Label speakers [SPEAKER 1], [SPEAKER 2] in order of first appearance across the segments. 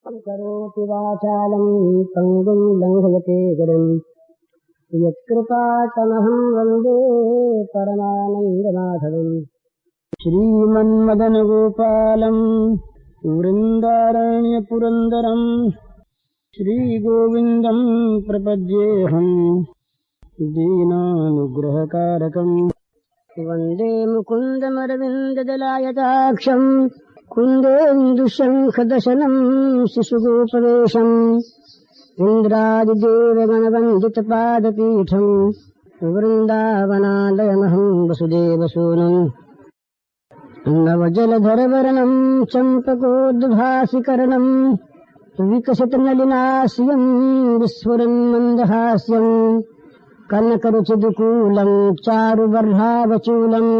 [SPEAKER 1] करोति वाचालं पङ्गुं लङ्घयते गिरिं यत्कृपातमहं वन्दे परमानन्दमाधवम्। श्रीमन्मदनगोपालं वृन्दारण्यपुरन्दरं श्रीगोविन्दं प्रपद्येऽहं दीनानुग्रहकारकम्। वन्दे मुकुन्दमरविन्ददलायताक्षम् कुन्देन्दुशङ्खदशनम् शिशुगोपवेशम् इन्द्रादिदेवगणवन्दितपादपीठम् वृन्दावनालयमहम् वसुदेवसूनुम् नवजलधरवर्णम् चम्पकोद्भासिकर्णम् विकसितनलिनास्यम् विस्फुरन्मन्दहास्यम् कनकरुचिदुकूलम् चारुबर्हावचूलम्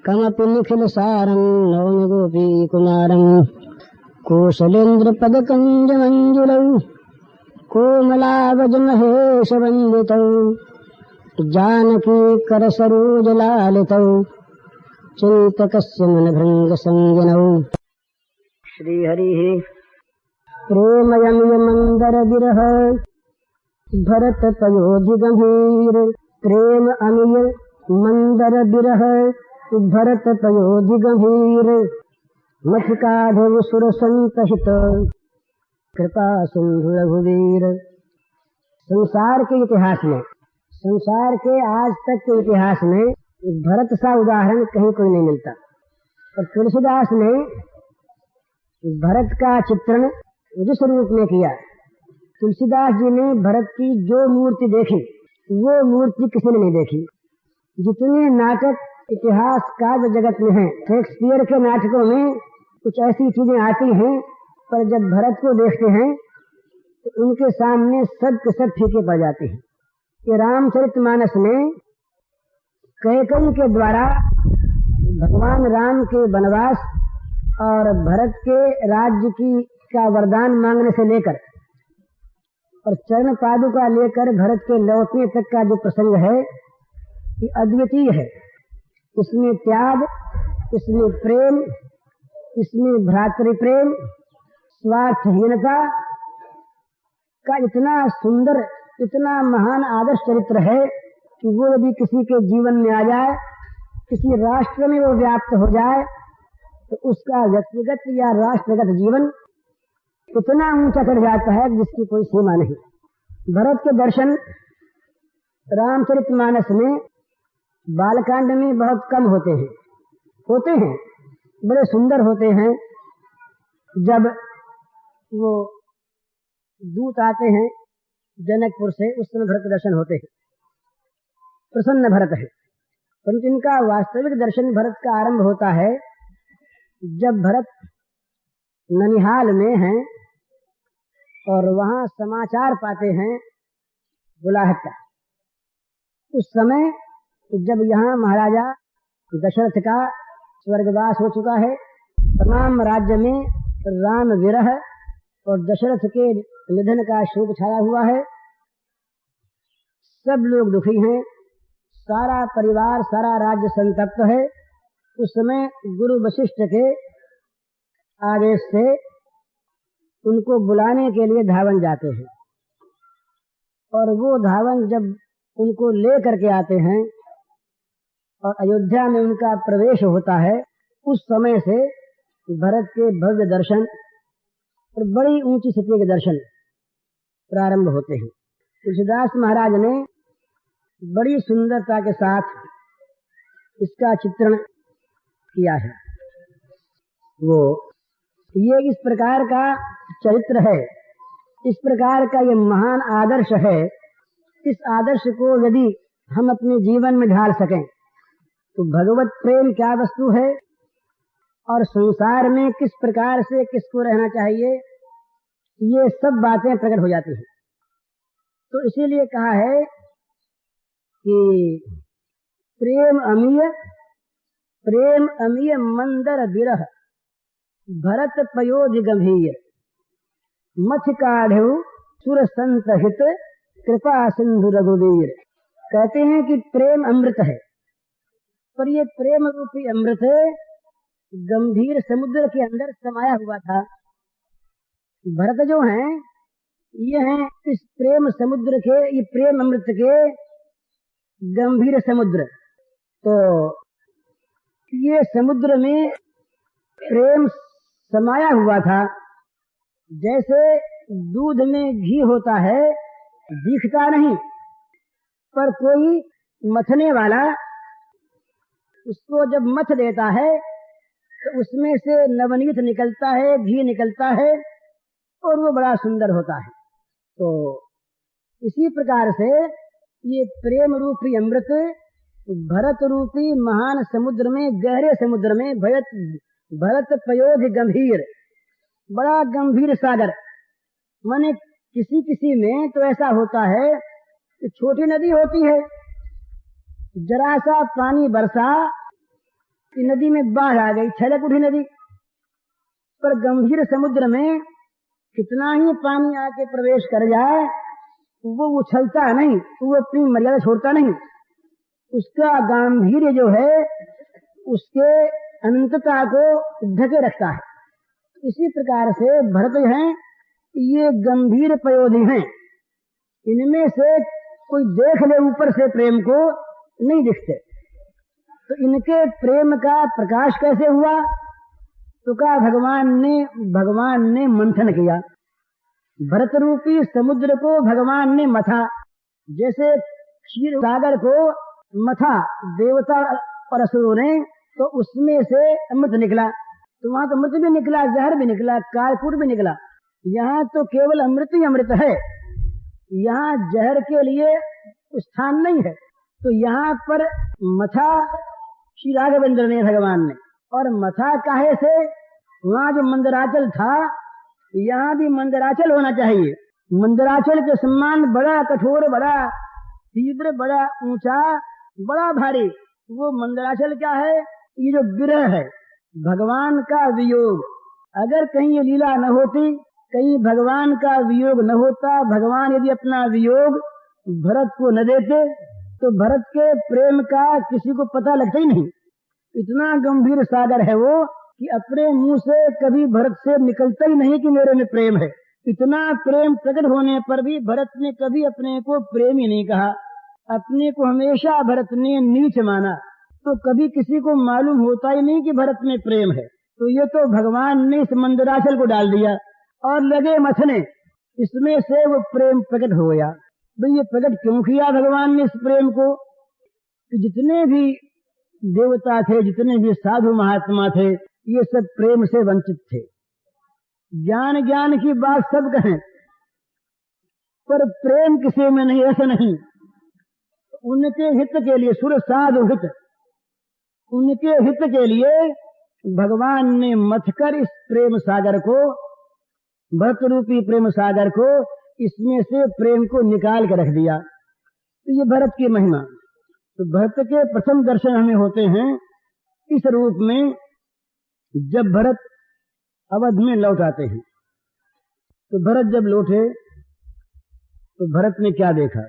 [SPEAKER 1] कमपि निखिलसारम् नौमि गोपीकुमारम्। कोशलेन्द्रपदकञ्जमञ्जुलौ कोमलावजमहेशवन्दितौ जानकीकरसरोजलालितौ चिन्तकस्य मनभृङ्गसंज्ञनौ। श्रीहरिः प्रेमयमियमन्दरविरह भरतपयोधिगम्भीर प्रेम अमिय मंदर बिरह भरतपयोधिगम्भीर मथिकाढव सुर संतहित कृपा सिंधु रघुवीर। संसार के इतिहास में, संसार के आज तक के इतिहास में भरत सा उदाहरण कहीं कोई नहीं मिलता। और तुलसीदास ने भरत का चित्रण जिस रूप में किया, तुलसीदास जी ने भरत की जो मूर्ति देखी वो मूर्ति किसी ने नहीं देखी। जितने नाटक इतिहास काव्य जगत में हैं, शेक्सपियर के नाटकों में कुछ ऐसी चीजें आती हैं, पर जब भरत को देखते हैं तो उनके सामने सब के सब फीके पड़ जाते हैं। कि रामचरितमानस में कैकेयी के द्वारा भगवान राम के वनवास और भरत के राज्य का वरदान मांगने से लेकर और चरण पादुका लेकर भरत के लौटने तक का जो प्रसंग है ये अद्वितीय है। इसमें त्याग, इसमें प्रेम, इसमें भ्रातृप्रेम, स्वार्थहीनता का इतना सुंदर, इतना महान आदर्श चरित्र है कि वो यदि किसी के जीवन में आ जाए, किसी राष्ट्र में वो व्याप्त हो जाए तो उसका व्यक्तिगत या राष्ट्रगत जीवन इतना ऊंचा चढ़ जाता है जिसकी कोई सीमा नहीं। भरत के दर्शन रामचरितमानस में बालकांड में बहुत कम होते हैं, बड़े सुंदर होते हैं। जब वो दूत आते हैं जनकपुर से, उस समय भरत के दर्शन होते हैं, प्रसन्न भरत है। परंतु इनका वास्तविक दर्शन भरत का आरंभ होता है जब भरत ननिहाल में हैं और वहां समाचार पाते हैं बुलाहट का। उस समय जब यहाँ महाराजा दशरथ का स्वर्गवास हो चुका है, तमाम राज्य में राम विरह और दशरथ के निधन का शोक छाया हुआ है, सब लोग दुखी हैं, सारा परिवार, सारा राज्य संतप्त है। उस समय गुरु वशिष्ठ के आदेश से उनको बुलाने के लिए धावन जाते हैं और वो धावन जब उनको ले करके आते हैं और अयोध्या में उनका प्रवेश होता है, उस समय से भरत के भव्य दर्शन और बड़ी ऊंची सत्य के दर्शन प्रारंभ होते हैं। तुलसीदास महाराज ने बड़ी सुंदरता के साथ इसका चित्रण किया है। वो ये इस प्रकार का चरित्र है, इस प्रकार का ये महान आदर्श है। इस आदर्श को यदि हम अपने जीवन में ढाल सकें तो भगवत प्रेम क्या वस्तु है और संसार में किस प्रकार से किसको रहना चाहिए, ये सब बातें प्रकट हो जाती हैं। तो इसीलिए कहा है कि प्रेम अमीय मंदर विरह भरत पयोधि गंभीर मथिकाढ़ सुर संतहित कृपा सिंधु रघुवीर। कहते हैं कि प्रेम अमृत है, पर ये प्रेम रूपी अमृत गंभीर समुद्र के अंदर समाया हुआ था। भरत जो हैं ये हैं इस प्रेम समुद्र के, ये प्रेम अमृत के गंभीर समुद्र। तो ये समुद्र में प्रेम समाया हुआ था। जैसे दूध में घी होता है, दिखता नहीं, पर कोई मथने वाला उसको जब मथ देता है तो उसमें से नवनीत निकलता है, घी निकलता है और वो बड़ा सुंदर होता है। तो इसी प्रकार से ये प्रेम रूपी अमृत भरत रूपी महान समुद्र में, गहरे समुद्र में, भरत पयोध गंभीर, बड़ा गंभीर सागर। माने किसी किसी में तो ऐसा होता है कि छोटी नदी होती है, जरा सा पानी बरसा कि नदी में बाढ़ आ गई, छलक उठी नदी। पर गंभीर समुद्र में कितना ही पानी आके प्रवेश कर जाए वो उछलता नहीं, वो अपनी मर्यादा छोड़ता नहीं। उसका गांधीर्य जो है उसके अनंतता को ढके रखता है। इसी प्रकार से भरत हैं ये गंभीर पयोधि हैं। इनमें से कोई देख ले ऊपर से प्रेम को नहीं दिखते। तो इनके प्रेम का प्रकाश कैसे हुआ? तो कहा भगवान ने मंथन किया। भरत रूपी समुद्र को भगवान ने मथा, जैसे क्षीर सागर को मथा देवता और असुरों ने, तो उसमें से अमृत निकला। तो वहां तो अमृत भी निकला, जहर भी निकला, कालकूट भी निकला। यहाँ तो केवल अमृत ही अमृत है, यहाँ जहर के लिए स्थान नहीं है। तो यहाँ पर मथा श्री राघवेंद्र ने, भगवान ने, और मथा काहे से? वहाँ जो मंदराचल था, यहाँ भी मंदराचल होना चाहिए। मंदराचल के सम्मान बड़ा कठोर, बड़ा तीव्र, बड़ा ऊंचा, बड़ा भारी। वो मंदराचल क्या है? ये जो विरह है, भगवान का वियोग। अगर कहीं ये लीला न होती, कहीं भगवान का वियोग न होता, भगवान यदि अपना वियोग भरत को न देते, तो भरत के प्रेम का किसी को पता लगता ही नहीं। इतना गंभीर सागर है वो कि अपने मुंह से कभी भरत से निकलता ही नहीं कि मेरे में प्रेम है। इतना प्रेम प्रकट होने पर भी भरत ने कभी अपने को प्रेमी नहीं कहा। अपने को हमेशा भरत ने नीच माना। तो कभी किसी को मालूम होता ही नहीं कि भरत में प्रेम है। तो ये तो भगवान ने इस मंदराचल को डाल दिया और लगे मथने, इसमें से वो प्रेम प्रकट हो गया। भाई ये प्रकट क्यों किया भगवान ने इस प्रेम को? कि जितने भी देवता थे, जितने भी साधु महात्मा थे, ये सब प्रेम से वंचित थे। ज्ञान की बात सब कहें, पर प्रेम किसी में नहीं, ऐसा नहीं। उनके हित के लिए, सुर साधु हित, उनके हित के लिए भगवान ने मथकर इस प्रेम सागर को, भक्त रूपी प्रेम सागर को, इसमें से प्रेम को निकाल के रख दिया। तो ये भरत की महिमा। तो भरत के प्रथम दर्शन हमें होते हैं इस रूप में, जब भरत अवध में लौट आते हैं। तो भरत जब लौटे तो भरत ने क्या देखा?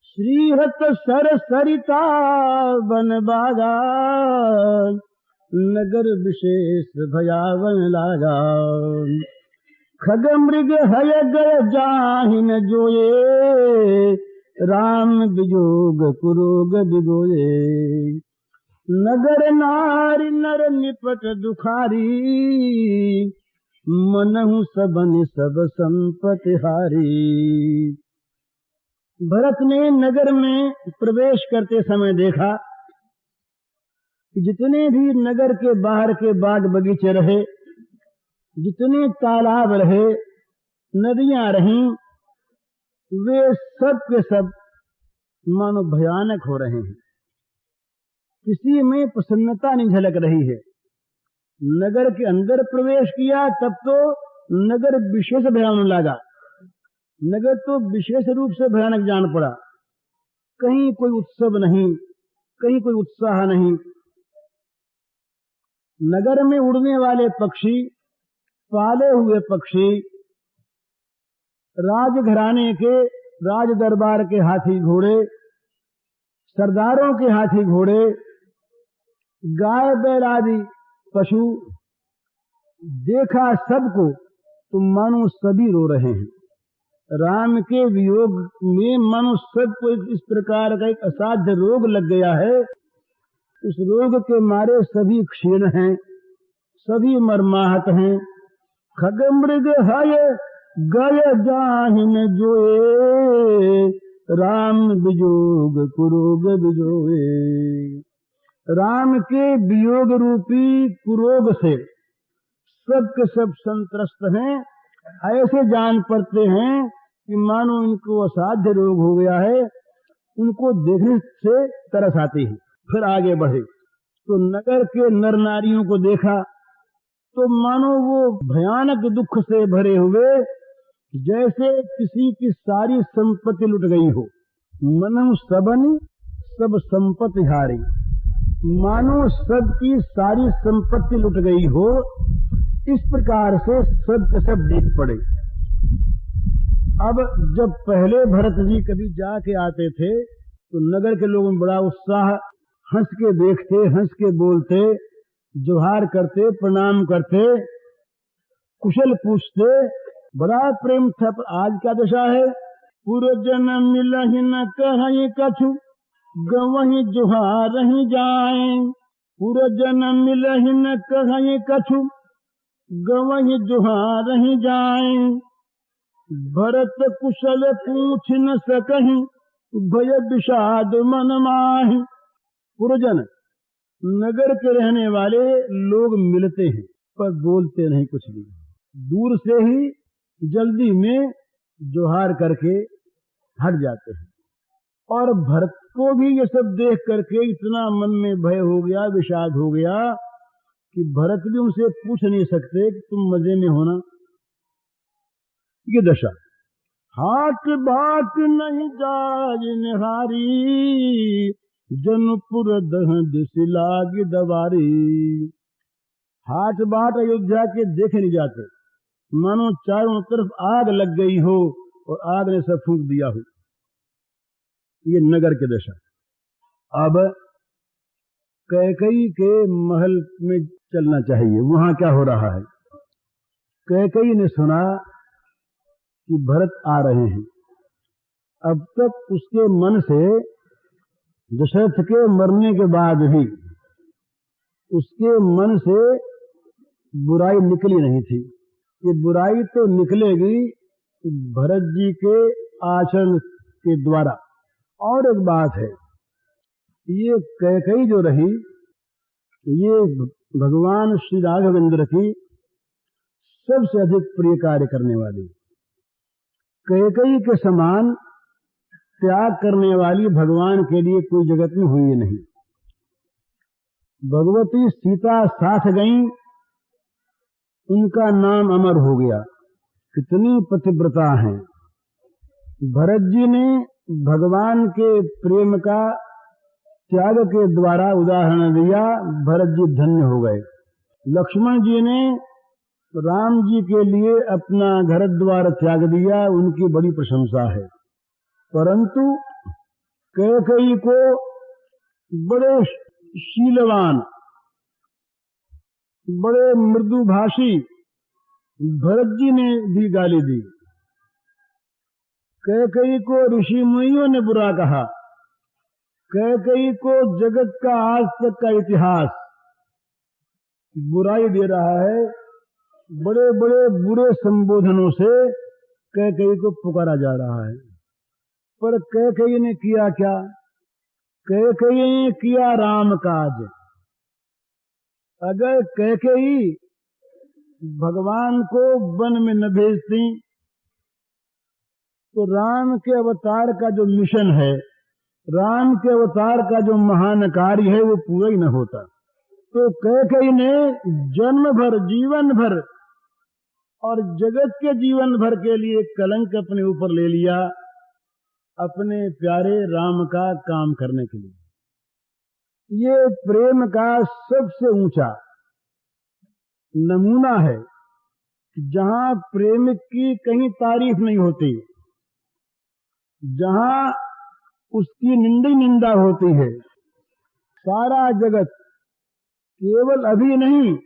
[SPEAKER 1] श्रीहत सर सरिता बन बागा, नगर विशेष भयावन लागा। खग मृग हय गय जाहिन जोये, राम वियोग कुरोग बिगोये। नगर नारी नर निपट दुखारी, मनहु सबन सब संपत्ति हारी। भरत ने नगर में प्रवेश करते समय देखा कि जितने भी नगर के बाहर के बाग बगीचे रहे, जितने तालाब रहे, नदियां रहीं, वे सब के सब मानो भयानक हो रहे हैं। किसी में प्रसन्नता नहीं झलक रही है। नगर के अंदर प्रवेश किया तब तो नगर विशेष भयानक लगा। नगर तो विशेष रूप से भयानक जान पड़ा। कहीं कोई उत्सव नहीं, कहीं कोई उत्साह नहीं। नगर में उड़ने वाले पक्षी, पाले हुए पक्षी, राजघराने के, राज दरबार के हाथी घोड़े, सरदारों के हाथी घोड़े, गाय बैल आदि पशु, देखा सबको
[SPEAKER 2] तो मानो सभी रो रहे हैं। राम के वियोग में मानो सबको इस प्रकार का एक असाध्य रोग लग गया है। उस रोग के मारे सभी क्षीण हैं, सभी मर्माहत हैं। खग मृग हय गय जाहिन जोए, राम वियोग कुरोग विजोए। राम के वियोग रूपी कुरोग से सब के सब संत्रस्त हैं। ऐसे जान पड़ते हैं कि मानो इनको असाध्य रोग हो गया है। उनको देखने से तरस आती है। फिर आगे बढ़े तो नगर के नर नारियों को देखा तो मानो वो भयानक दुख से भरे हुए, जैसे किसी की सारी संपत्ति लुट गई हो। मनु सबन सब संपत्ति हारी, मानो सबकी सारी संपत्ति लुट गई हो। इस प्रकार से सब के सब देख पड़े। अब जब पहले भरत जी कभी जाके आते थे तो नगर के लोगों में बड़ा उत्साह, हंस के देखते, हंस के बोलते, जोहार करते, प्रणाम करते, कुशल पूछते, बड़ा प्रेम था। पर आज क्या दशा है? पुरजन मिलहि न कहि कछु, गवहि जोहार ही जाए। पुरजन मिलहि न कहि कछु, गवहि जोहार ही जाए। भरत कुशल पूछ न सकहि, भय विषाद मन माहि। पुरजन नगर के रहने वाले लोग मिलते हैं पर बोलते नहीं कुछ भी, दूर से ही जल्दी में जोहार करके हट जाते हैं। और भरत को भी ये सब देख करके इतना मन में भय हो गया, विषाद हो गया कि भरत भी उनसे पूछ नहीं सकते कि तुम मजे में हो ना। ये दशा। हाट बाट नहीं जाय निहारी, जनपुर दह दिस लाग दवारी। हाट बाट अयोध्या के देखे नहीं जाते, मानो चारों तरफ आग लग गई हो और आग ने सब फूंक दिया हो। ये नगर की दशा। अब कैकेयी के महल में चलना चाहिए, वहां क्या हो रहा है। कैकेयी ने सुना कि भरत आ रहे हैं। अब तक उसके मन से दशरथ के मरने के बाद भी उसके मन से बुराई निकली नहीं थी। ये बुराई तो निकलेगी भरत जी के आचरण के द्वारा। और एक बात है, ये कैकेयी जो रही, ये भगवान श्री राघवेंद्र की सबसे अधिक प्रिय कार्य करने वाली। कैकेयी के समान त्याग करने वाली भगवान के लिए कोई जगत में हुई नहीं। भगवती सीता साथ गई, उनका नाम अमर हो गया। कितनी पतिव्रता हैं। भरत जी ने भगवान के प्रेम का त्याग के द्वारा उदाहरण दिया, भरत जी धन्य हो गए। लक्ष्मण जी ने राम जी के लिए अपना घर द्वार त्याग दिया, उनकी बड़ी प्रशंसा है। परंतु कैकेयी को बड़े शीलवान, बड़े मृदुभाषी भरत जी ने भी गाली दी। कैकेयी को ऋषि मुनियों ने बुरा कहा। कैकेयी को जगत का आज तक का इतिहास बुराई दे रहा है। बड़े बड़े बुरे संबोधनों से कैकेयी को पुकारा जा रहा है। पर कैकेयी ने किया क्या? कैकेयी ने किया राम काज। अगर कैकेयी भगवान को वन में न भेजती तो राम के अवतार का जो मिशन है, राम के अवतार का जो महान कार्य है, वो पूरा ही न होता। तो कैकेयी ने जन्म भर, जीवन भर और जगत के जीवन भर के लिए कलंक अपने ऊपर ले लिया, अपने प्यारे राम का काम करने के लिए। ये प्रेम का सबसे ऊंचा नमूना है, जहां प्रेम की कहीं तारीफ नहीं होती, जहां उसकी निंदा होती है। सारा जगत केवल अभी नहीं,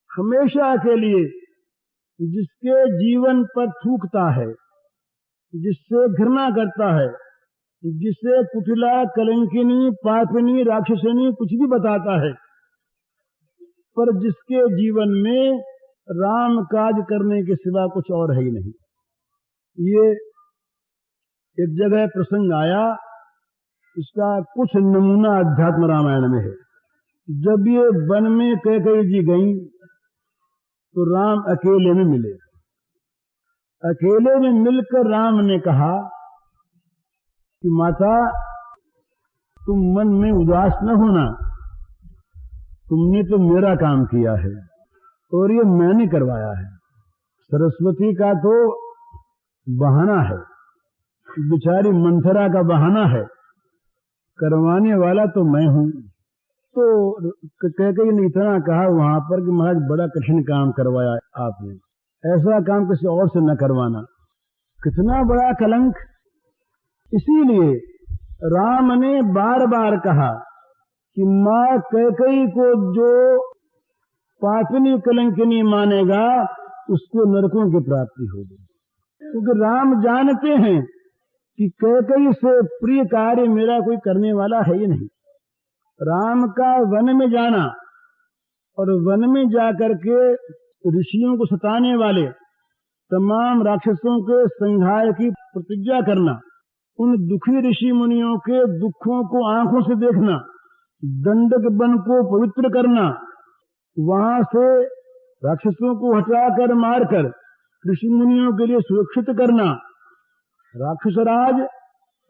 [SPEAKER 2] हमेशा के लिए जिसके जीवन पर थूकता है, जिससे घृणा करता है, जिसे कुटिला, कलंकिनी, पापिनी, राक्षसिनी कुछ भी बताता है, पर जिसके जीवन में राम काज करने के सिवा कुछ और है ही नहीं। ये एक जगह प्रसंग आया, इसका कुछ नमूना अध्यात्म रामायण में है। जब ये वन में कैकेयी जी गईं तो राम अकेले में मिले। अकेले में मिलकर राम ने कहा कि माता, तुम मन में उदास न होना, तुमने तो मेरा काम किया है और ये मैंने करवाया है। सरस्वती का तो बहाना है, बेचारी मंथरा का बहाना है, करवाने वाला तो मैं हूं। तो कैकेयी ने इतना कहा वहां पर कि महाराज बड़ा कठिन काम करवाया आपने, ऐसा काम किसी और से न करवाना, कितना बड़ा कलंक। इसीलिए राम ने बार बार कहा कि मां कैकेयी को जो पापिनी कलंकिनी मानेगा उसको नरकों की प्राप्ति होगी, क्योंकि राम जानते हैं कि कैकेयी से प्रिय कार्य मेरा कोई करने वाला है ही नहीं। राम का वन में जाना और वन में जाकर के ऋषियों को सताने वाले तमाम राक्षसों के संहार की प्रतिज्ञा करना, उन दुखी ऋषि मुनियों के दुखों को आंखों से देखना, दंडक वन को पवित्र करना, वहां से राक्षसों को हटाकर मारकर ऋषि मुनियों के लिए सुरक्षित करना, राक्षसराज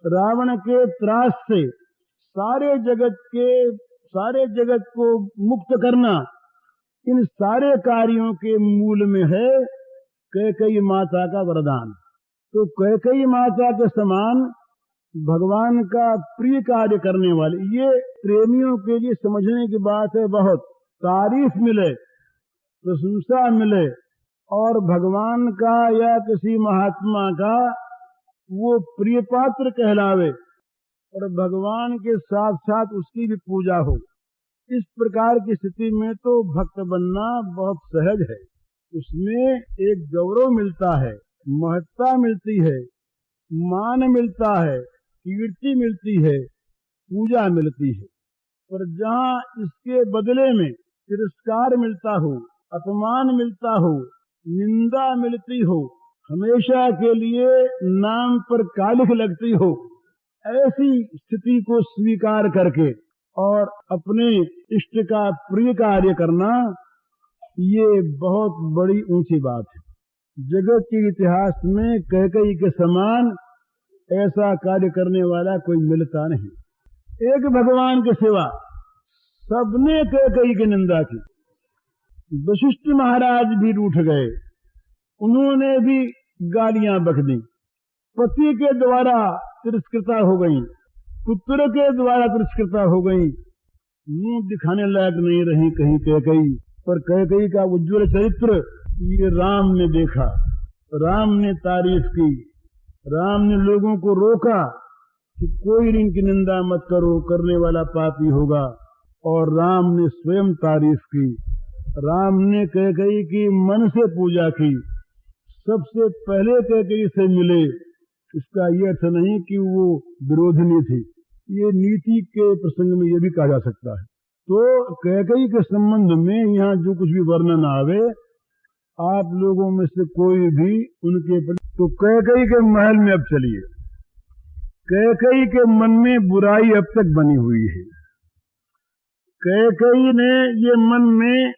[SPEAKER 2] रावण के त्रास से सारे जगत को मुक्त करना, इन सारे कार्यों के मूल में है कैकेयी माता का वरदान। तो कैकेयी माता के समान भगवान का प्रिय कार्य करने वाले, ये प्रेमियों के लिए समझने की बात है। बहुत तारीफ मिले, प्रशंसा मिले और भगवान का या किसी महात्मा का वो प्रिय पात्र कहलावे और भगवान के साथ साथ उसकी भी पूजा हो, इस प्रकार की स्थिति में तो भक्त बनना बहुत सहज है। उसमें एक गौरव मिलता है, महत्ता मिलती है, मान मिलता है, कीर्ति मिलती है, पूजा मिलती है। पर जहाँ इसके बदले में तिरस्कार मिलता हो, अपमान मिलता हो, निंदा मिलती हो, हमेशा के लिए नाम पर कालिख लगती हो, ऐसी स्थिति को स्वीकार करके और अपने इष्ट का प्रिय कार्य करना, ये बहुत बड़ी ऊंची बात है। जगत के इतिहास में कैकेयी के समान ऐसा कार्य करने वाला कोई मिलता नहीं। एक भगवान के सिवा सबने कैकेयी की निंदा की। वशिष्ठ महाराज भी रूठ गए, उन्होंने भी गालियां बक दी, पति के द्वारा तिरस्कृता हो गई, पुत्र के द्वारा तिरस्कृता हो गई, मुंह दिखाने लायक नहीं रही कहीं कैकेयी। पर कैकेयी का उज्ज्वल चरित्र ये राम ने देखा, राम ने तारीफ की, राम ने लोगों को रोका कि कोई इनकी निंदा मत करो, करने वाला पापी होगा, और राम ने स्वयं तारीफ की। राम ने कैकेयी की मन से पूजा की, सबसे पहले कैकेयी से मिले। इसका ये अर्थ नहीं कि वो विरोधिनी थी, ये नीति के प्रसंग में ये भी कहा जा सकता है। तो कैकेयी के संबंध में यहाँ जो कुछ भी वर्णन आवे, आप लोगों में से कोई भी उनके प्रति, तो कैकेयी के महल में अब चलिए। कैकेयी के मन में बुराई अब तक बनी हुई है। कैकेयी ने ये मन में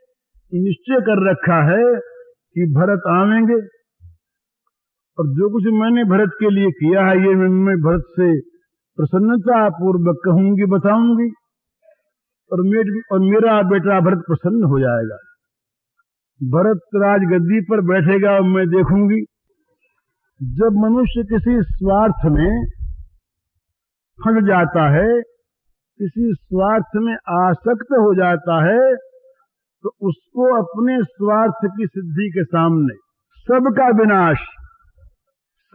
[SPEAKER 2] निश्चय कर रखा है कि भरत आवेंगे और जो कुछ मैंने भरत के लिए किया है ये मैं भरत से प्रसन्नता पूर्वक कहूंगी, बताऊंगी, और मेरा बेटा भरत प्रसन्न हो जाएगा। भरत राज गद्दी पर बैठेगा और मैं देखूंगी। जब मनुष्य किसी स्वार्थ में फंस जाता है, किसी स्वार्थ में आसक्त हो जाता है, तो उसको अपने स्वार्थ की सिद्धि के सामने सबका विनाश,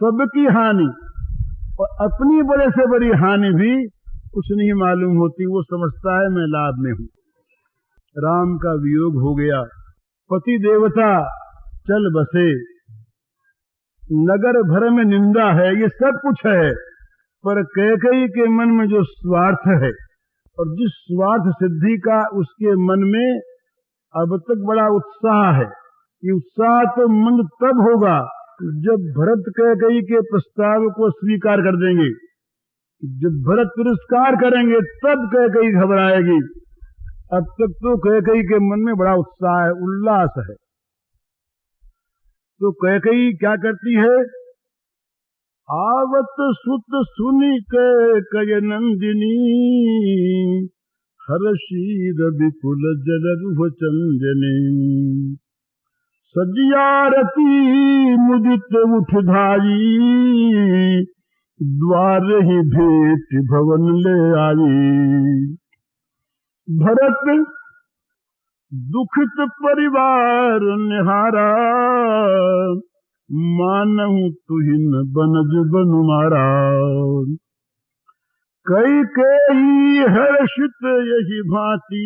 [SPEAKER 2] सबकी हानि और अपनी बड़े से बड़ी हानि भी कुछ नहीं मालूम होती। वो समझता है मैं लाभ में हूं। राम का वियोग हो गया, पति देवता चल बसे। नगर भर में निंदा है, ये सब कुछ है, पर कैकेयी के मन में जो स्वार्थ है और जिस स्वार्थ सिद्धि का उसके मन में अब तक बड़ा उत्साह है, ये उत्साह तो मंद तब होगा जब भरत कैकेयी के प्रस्ताव को स्वीकार कर देंगे। जब भरत तिरस्कार करेंगे तब कैकेयी घबराएगी। अब तक तो कैकेयी के मन में बड़ा उत्साह है, उल्लास है। तो कैकेयी क्या करती है? आवत सुत सुनी कैकेयी नंदिनी, हर्षीद विपुल जलरुह चंदनी। सजियारती मुदित उठ धाई, द्वार ही भेंट भवन ले आई। भरत दुखित परिवार निहारा, मानहु तुहिन बनज बनु मारा। कैकेयी हर्षित यही भांति,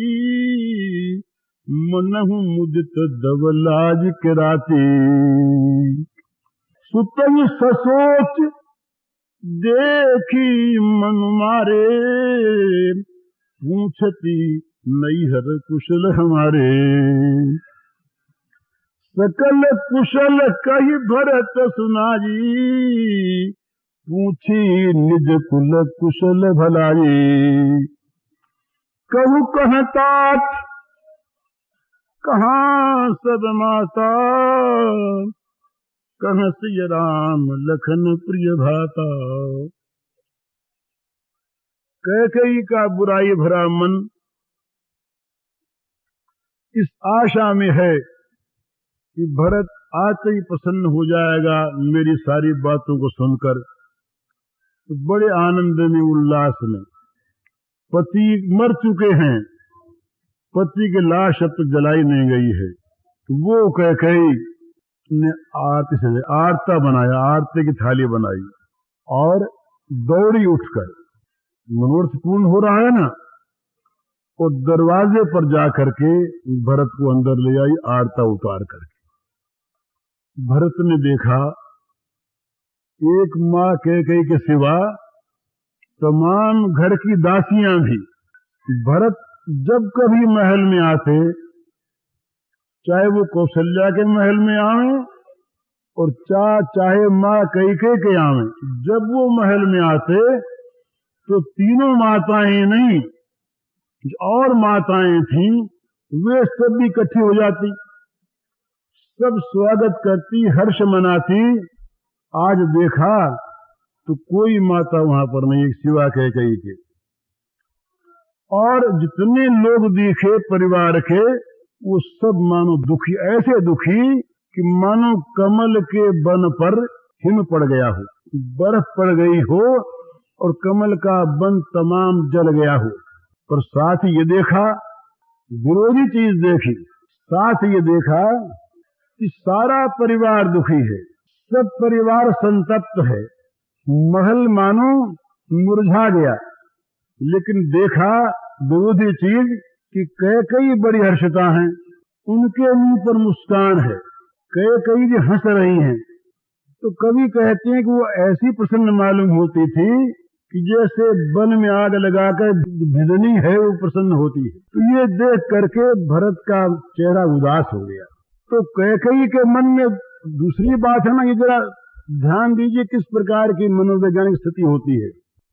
[SPEAKER 2] मनहु मुदित दवलाज किराती। सुतई ससोच देखी मनु मारे, पूछती नैहर कुशल हमारे। सकल कुशल कही भरत सुनाई, पूछी निज कुल कुशल भलाई। कहु कहतात कहाँ सब माता, कहाँ सिय राम लखन प्रिय भाता। कैकेयी का बुराई भरा मन इस आशा में है कि भरत आते ही प्रसन्न हो जाएगा मेरी सारी बातों को सुनकर। तो बड़े आनंद में, उल्लास में, पति मर चुके हैं, पति की लाश अब तक जलाई नहीं गई है, वो कैकेयी ने आरती से आरता बनाया, आरती की थाली बनाई और दौड़ी उठकर, मनोरथ पूर्ण हो रहा है ना, और दरवाजे पर जाकर के भरत को अंदर ले आई आरता उतार करके। भरत ने देखा एक माँ कैकेयी के सिवा तमाम घर की दासियां भी भरत जब कभी महल में आते, चाहे वो कौशल्या के महल में आवे और चाहे माँ कैकेयी के आवे, जब वो महल में आते तो तीनों माताएं नहीं, और माताएं थीं, वे सब भी इकट्ठी हो जाती, सब स्वागत करती, हर्ष मनाती। आज देखा तो कोई माता वहां पर नहीं सिवा कैकेयी के। और जितने लोग दिखे परिवार के, वो सब मानो दुखी, ऐसे दुखी कि मानो कमल के बन पर हिम पड़ गया हो, बर्फ पड़ गई हो और कमल का बन तमाम जल गया हो। पर साथ ही ये देखा, विरोधी चीज देखी, साथ ये देखा कि सारा परिवार दुखी है, सब परिवार संतप्त है, महल मानो मुरझा गया। लेकिन देखा विरोधी चीज कि कैकेयी बड़ी हर्षिता हैं, उनके मुंह पर मुस्कान है, कैकेयी जी हंस रही हैं। तो कभी कहते हैं कि वो ऐसी प्रसन्न मालूम होती थी कि जैसे वन में आग लगाकर भिजनी है वो प्रसन्न होती है। तो ये देख करके भरत का चेहरा उदास हो गया। तो कैकेयी के मन में दूसरी बात है ना, ये जरा ध्यान दीजिए किस प्रकार की मनोवैज्ञानिक स्थिति होती है।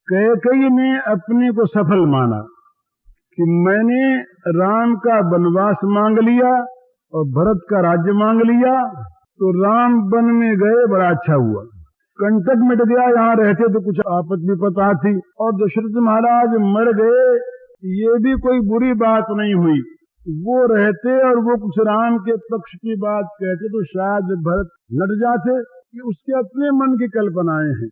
[SPEAKER 2] कैकेयी ने अपने को सफल माना कि मैंने राम का वनवास मांग लिया और भरत का राज्य मांग लिया, तो राम वन में गए, बड़ा अच्छा हुआ, कंटक मिट गया, यहाँ रहते तो कुछ आपद विपद थी, और दशरथ महाराज मर गए, ये भी कोई बुरी बात नहीं हुई। वो रहते और वो कुछ राम के पक्ष की बात कहते तो शायद भरत लट जाते। ये उसके अपने मन की कल्पनाएं हैं।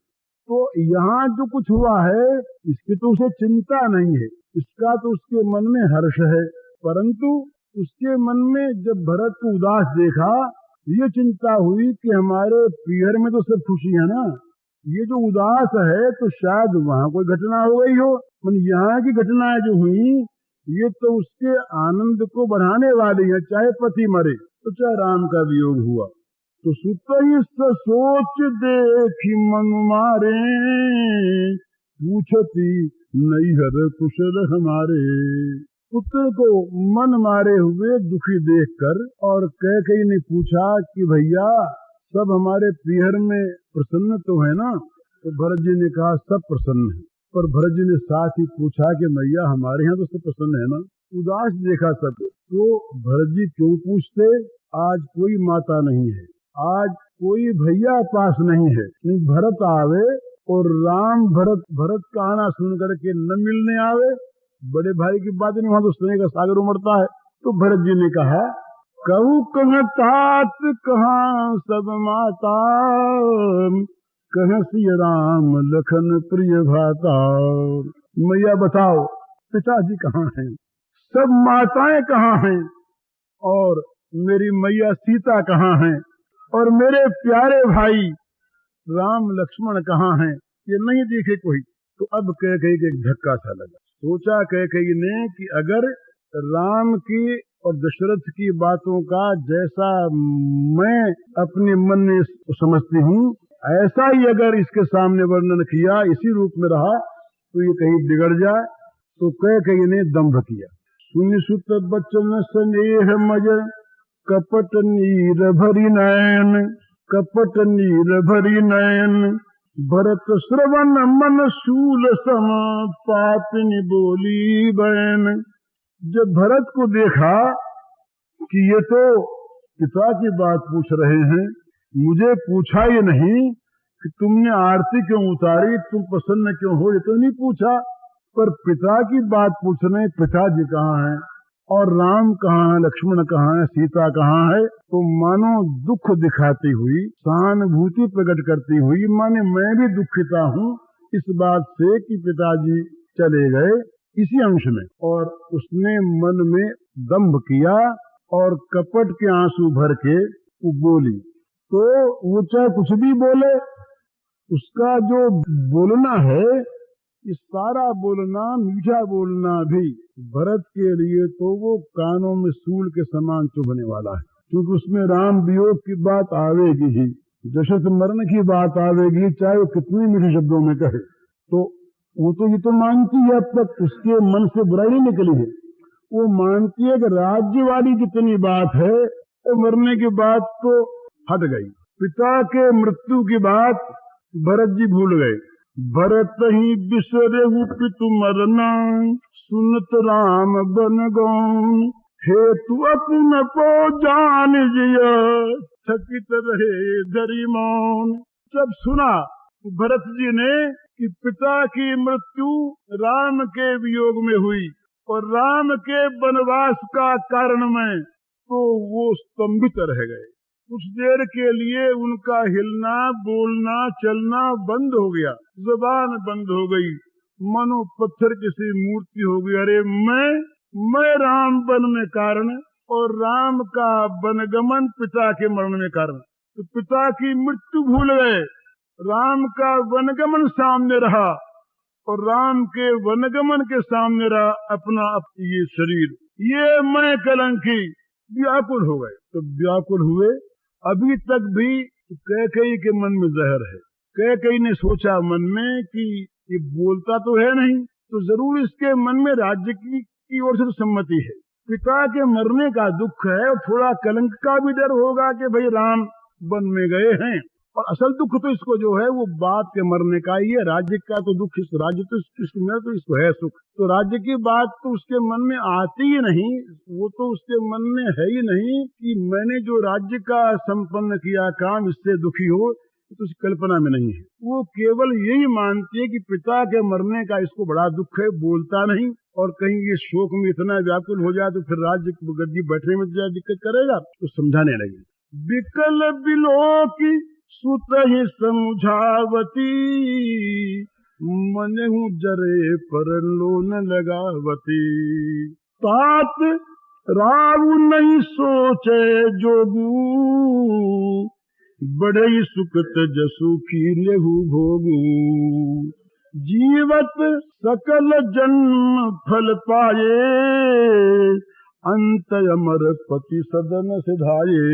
[SPEAKER 2] तो यहाँ जो कुछ हुआ है इसकी तो उसे चिंता नहीं है, इसका तो उसके मन में हर्ष है। परंतु उसके मन में जब भरत को उदास देखा, ये चिंता हुई कि हमारे पीहर में तो सब खुशी है ना, ये जो उदास है तो शायद वहां कोई घटना हो गई हो। यहाँ की घटनाएं जो हुई ये तो उसके आनंद को बढ़ाने वाली है, चाहे पति मरे तो चाहे राम का वियोग हुआ। तो सुतई सोच देखी मन मारे, पूछती नैहर कुशल हमारे। पुत्र को मन मारे हुए दुखी देखकर और कैकेयी ने पूछा कि भैया सब हमारे पीहर में प्रसन्न तो है ना? तो भरत जी ने कहा सब प्रसन्न है। पर भरत जी ने साथ ही पूछा कि मैया हमारे यहाँ तो सब प्रसन्न है ना? उदास देखा सब। तो भरत जी क्यों पूछते? आज कोई माता नहीं है, आज कोई भैया पास नहीं है। नहीं भरत आवे और राम भरत का आना सुन करके न मिलने आवे, बड़े भाई की बात नहीं, वहां तो स्नेह का सागर उमड़ता है। तो भरत जी ने कहा कहूँ कह तात कहाँ सब माता, कह सिय राम लखन प्रिय भाता। मैया बताओ पिताजी कहाँ हैं, सब माताएं कहाँ हैं, और मेरी मैया सीता कहाँ हैं, और मेरे प्यारे भाई राम लक्ष्मण कहाँ हैं? ये नहीं दिखे कोई। तो अब कैकेयी के एक धक्का सा लगा। सोचा कैकेयी ने कि अगर राम की और दशरथ की बातों का जैसा मैं अपने मन में समझती हूँ, ऐसा ही अगर इसके सामने वर्णन किया, इसी रूप में रहा, तो ये कहीं बिगड़ जाए। तो कैकेयी ने दंभ किया। सुनि सुत बचन स्नेह मज, कपट नीर भरी नयन, कपट नीर भरी नयन। भरत श्रवण मन शूल सम, पापिनी बोली बहन। जब भरत को देखा कि ये तो पिता की बात पूछ रहे हैं, मुझे पूछा ये नहीं कि तुमने आरती क्यों उतारी, तुम प्रसन्न क्यों हो, ये तो नहीं पूछा। पर पिता की बात पूछ रहे हैं, पिताजी कहाँ हैं और राम कहाँ है, लक्ष्मण कहाँ है, सीता कहाँ है। तो मानो दुख दिखाती हुई, सहानुभूति प्रकट करती हुई, माने मैं भी दुखिता हूँ इस बात से कि पिताजी चले गए, इसी अंश में। और उसने मन में दंभ किया और कपट के आंसू भर के वो बोली। तो वो चाहे कुछ भी बोले, उसका जो बोलना है, इस सारा बोलना, मीठा बोलना भी भरत के लिए तो वो कानों में सूल के समान चुभने वाला है, क्योंकि उसमें राम वियोग की बात आवेगी ही, दशरथ मरण की बात आवेगी, चाहे वो कितने मीठे शब्दों में कहे। तो वो तो ये तो मानती है, अब तक उसके मन से बुराई नहीं निकली है। वो मानती है कि राज्य वाली जितनी बात है वो मरने की बात तो हट गई। पिता के मृत्यु की बात भरत जी भूल गए। भरत ही बिसरे पितु मरना, सुनत राम बन गौन। हेतु अपन को जान जिया, थकित रहे धरी मौन। जब सुना भरत जी ने कि पिता की मृत्यु राम के वियोग में हुई और राम के वनवास का कारण में, तो वो स्तंभित रह गए। कुछ देर के लिए उनका हिलना, बोलना, चलना बंद हो गया, जुबान बंद हो गई, मनो पत्थर किसी मूर्ति हो गई। अरे मैं राम वन में कारण और राम का वनगमन पिता के मरण में कारण। तो पिता की मृत्यु भूल गए, राम का वनगमन सामने रहा और राम के वनगमन के सामने रहा अपना ये शरीर। ये मैं कलंकी व्याकुल हो गए। तो व्याकुल हुए। अभी तक भी कैकेयी के मन में जहर है। कैकेयी ने सोचा मन में कि ये बोलता तो है नहीं, तो जरूर इसके मन में राज्य की ओर से तो सम्मति है। पिता के मरने का दुख है और थोड़ा कलंक का भी डर होगा कि भाई राम वन में गए हैं। और असल दुख तो इसको जो है वो बाप के मरने का ही है। राज्य का तो दुख, इस राज्य तो इसको है सुख, तो राज्य की बात तो उसके मन में आती ही नहीं। वो तो उसके मन में है ही नहीं कि मैंने जो राज्य का संपन्न किया काम, इससे दुखी हो, तो उसकी कल्पना में नहीं है। वो केवल यही मानती है कि पिता के मरने का इसको बड़ा दुख है, बोलता नहीं, और कहीं ये शोक में इतना व्याकुल हो जाए तो फिर राज्य गद्दी बैठने में दिक्कत करेगा, तो समझाने लगे। विकल बिलो की सुत ही समझावती, मनहु जरे पर लोन लगावती। तात रावु नहीं सोचे जोगू, बड़े सुखत जसु की लेहु भोगू। जीवत सकल जन्म फल पाए, अंत अमर पति सदन सिधाये।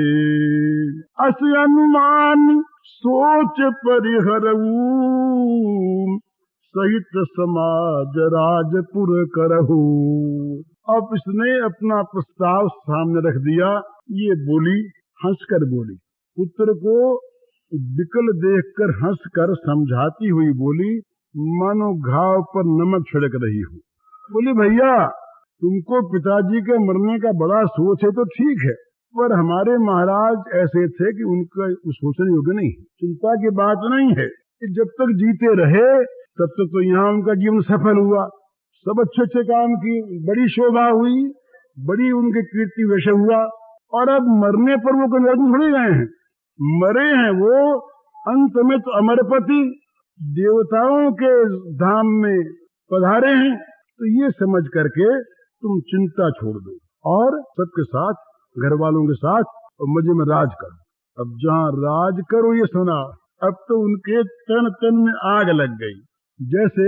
[SPEAKER 2] अस अनुमान सोच परिहरऊ, सहित समाज राजपुर करहू। अब इसने अपना प्रस्ताव सामने रख दिया। ये बोली, हंसकर बोली, पुत्र को विकल देखकर हंसकर समझाती हुई बोली, मानो घाव पर नमक छिड़क रही हो। बोली, भैया तुमको पिताजी के मरने का बड़ा सोच है तो ठीक है, पर हमारे महाराज ऐसे थे कि उनका सोचने योग्य नहीं, चिंता की बात नहीं है। जब तक जीते रहे तब तक तो यहाँ उनका जीवन सफल हुआ, सब अच्छे अच्छे काम की, बड़ी शोभा हुई, बड़ी उनकी कीर्ति वैसे हुआ। और अब मरने पर वो कहीं थोड़े गए हैं, मरे हैं वो अंत में तो अमरपति देवताओं के धाम में पधारे हैं। तो ये समझ करके तुम चिंता छोड़ दो और सबके साथ, घर वालों के साथ और मजे में राज करो। अब जहाँ राज करो ये सुना, अब तो उनके तन तन में आग लग गई, जैसे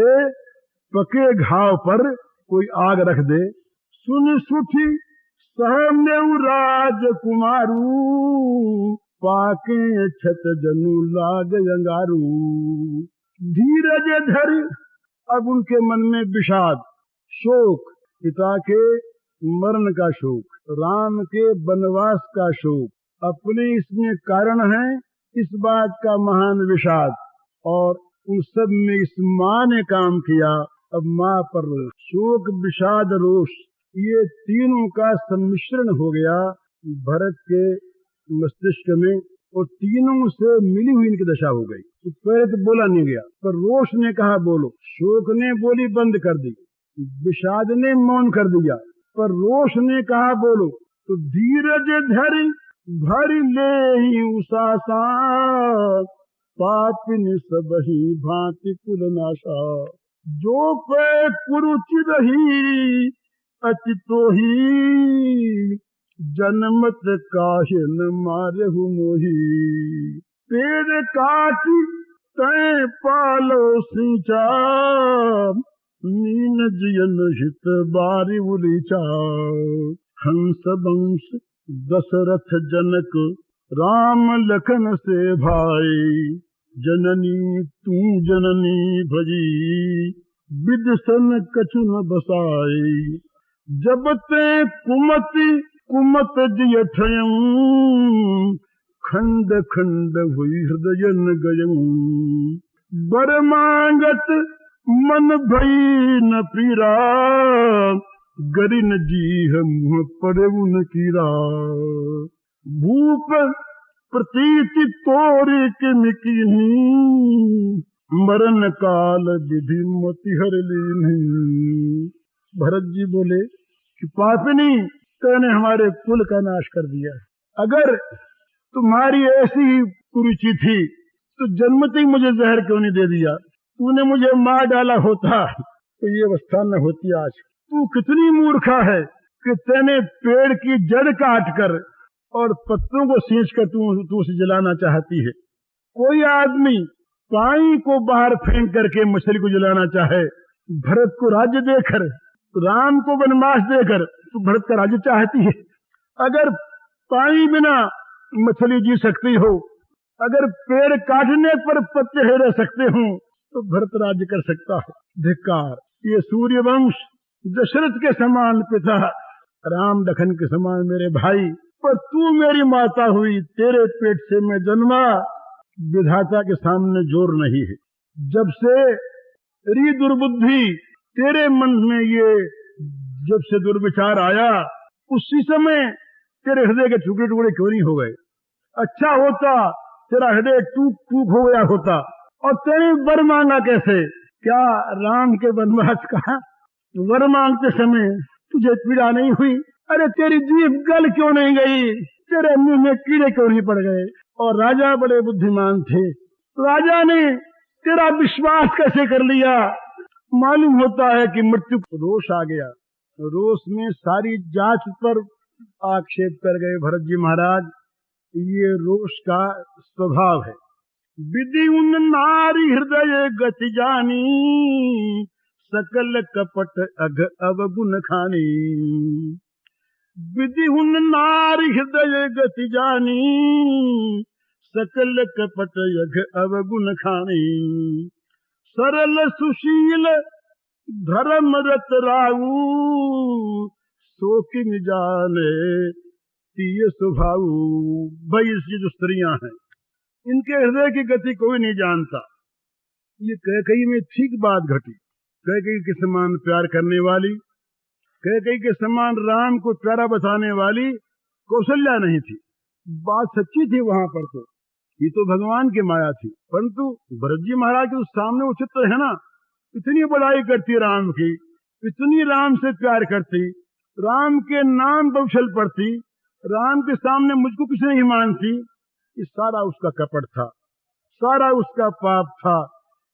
[SPEAKER 2] पके घाव पर कोई आग रख दे। सुन सुठी सहम्यऊ राजकुमारू, पाके छत जनु लाग अंगारू। धीरज धरि, अब उनके मन में विषाद, शोक, पिता के मरण का शोक, राम के वनवास का शोक, अपने इसमें कारण है इस बात का महान विषाद, और उन सब में इस माँ ने काम किया। अब माँ पर शोक, विषाद, रोष, ये तीनों का सम्मिश्रण हो गया भरत के मस्तिष्क में, और तीनों से मिली हुई इनकी दशा हो गई। तो पहले तो बोला नहीं गया, पर रोष ने कहा बोलो, शोक ने बोली बंद कर दी, विषाद ने मौन कर दिया, पर रोष ने कहा बोलो। तो धीरज धरि भरि लेहि उसासा, पापिन सबहि भांति कुल नाशा। जो पे कुरुचि रही अति तोही, जनमत काहे न मारहु मोही। पेड़ काटी तै पालो सींचा, मीन जियन हित बारी उलीचा। हंस वंश दशरथ जनक, राम लखन से भाई। जननी तू जननी भजी, विदसन कछु न बसाई। जब ते कुमति कुमत जिय ठयऊं, खंड खंड हुई हृदय न गयऊं। बर मांगत मन भई न पीरा, गरिन जीह मुँह पड़े उन कीरा। भूप प्रतीति तोरी के मिकीनी, मरण काल विधि मोति हर लीनी। भरत जी बोले कि पापिनी, तूने हमारे कुल का नाश कर दिया। अगर तुम्हारी ऐसी कुरुचि थी तो जन्मते ही मुझे जहर क्यों नहीं दे दिया? तूने मुझे मार डाला होता तो ये अवस्था न होती आज। तू कितनी मूर्खा है कि तेने पेड़ की जड़ काट कर और पत्तों को सींच कर तू उसे जलाना चाहती है। कोई आदमी पानी को बाहर फेंक करके मछली को जलाना चाहे, भरत को राज्य देकर, राम को वनवास देकर तू भरत का राज्य चाहती है। अगर पानी बिना मछली जी सकती हो, अगर पेड़ काटने पर पत्ते रह सकते हो, तो भरत राज्य कर सकता है। धिक्कार! ये सूर्यवंश दशरथ के समान पिता, राम लखन के समान मेरे भाई, पर तू मेरी माता हुई, तेरे पेट से मैं जन्मा, विधाता के सामने जोर नहीं है। जब से री दुर्बुद्धि तेरे मन में ये जब से दुर्विचार आया, उसी समय तेरे हृदय के टुकड़े टुकड़े क्यों नहीं हो गए? अच्छा होता तेरा हृदय टूक टूक हो गया होता। और तेरे वर मांगा कैसे? क्या राम के वनवास का वर मांगते समय तुझे पीड़ा नहीं हुई? अरे तेरी जीभ गल क्यों नहीं गई? तेरे मुंह में कीड़े क्यों नहीं पड़ गए? और राजा बड़े बुद्धिमान थे, राजा ने तेरा विश्वास कैसे कर लिया? मालूम होता है कि मृत्यु रोष आ गया, रोष में सारी जात पर आक्षेप कर गए भरत जी महाराज। ये रोष का स्वभाव है। विधि उन नारी हृदय गति जानी, सकल कपट अघ अवगुण खानी। विधि हुन नार हृदय गति जानी, सकल कपट यघ अवगुण खानी। सरल सुशील धर्म रत राऊ, सो किम जाने तीय स्वभाव। भाई इसकी जो स्त्रियां हैं, इनके हृदय की गति कोई नहीं जानता। ये कैकेयी में ठीक बात घटी। कैकेयी के समान प्यार करने वाली, कैकेयी के समान राम को प्यारा बताने वाली कौशल्या नहीं थी। बात सच्ची थी वहां पर, तो ये तो भगवान की माया थी। परंतु भरत जी महाराज के सामने वो चित्र है ना, इतनी बड़ाई करती राम की, इतनी राम से प्यार करती, राम के नाम पर उछल पड़ती, राम के सामने मुझको कुछ नहीं मानती। ये सारा उसका कपट था, सारा उसका पाप था,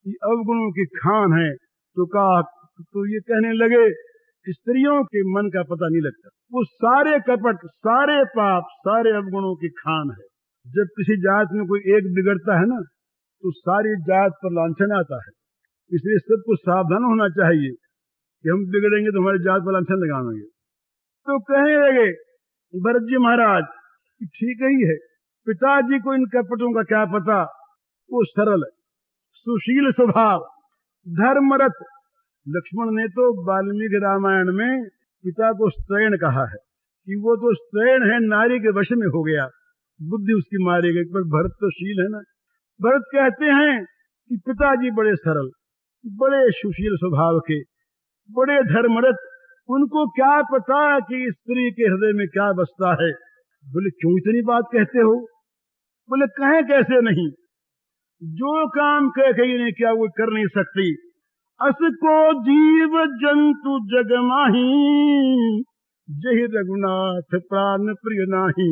[SPEAKER 2] ये अवगुणों की खान है। तो कहा, तो ये कहने लगे कि स्त्रियों के मन का पता नहीं लगता। वो सारे कपट, सारे पाप, सारे अवगुणों की खान है। जब किसी जात में कोई एक बिगड़ता है ना, तो सारी जात पर लांछन आता है। इसलिए सबको सावधान होना चाहिए कि हम बिगड़ेंगे तो हमारी जात पर लांछन लगाएंगे। तो कहने लगे भरत जी महाराज कि ठीक ही है, पिताजी को इन कपटों का क्या पता। वो सरल है, सुशील स्वभाव, धर्मरत। लक्ष्मण ने तो वाल्मीकि रामायण में पिता को स्त्रैण कहा है कि वो तो स्त्रैण है, नारी के वश में हो गया, बुद्धि उसकी मारी गई। पर भरत तो शील है ना। भरत कहते हैं कि पिताजी बड़े सरल, बड़े सुशील स्वभाव के, बड़े धर्मरत। उनको क्या पता कि स्त्री के हृदय में क्या बसता है। बोले क्यों इतनी बात कहते हो? बोले कहें कैसे नहीं, जो काम कैकेयी ने किया वो कर नहीं सकती। अस को जीव जंतु जग माही, जहि रघुनाथ प्राण प्रिय नाही।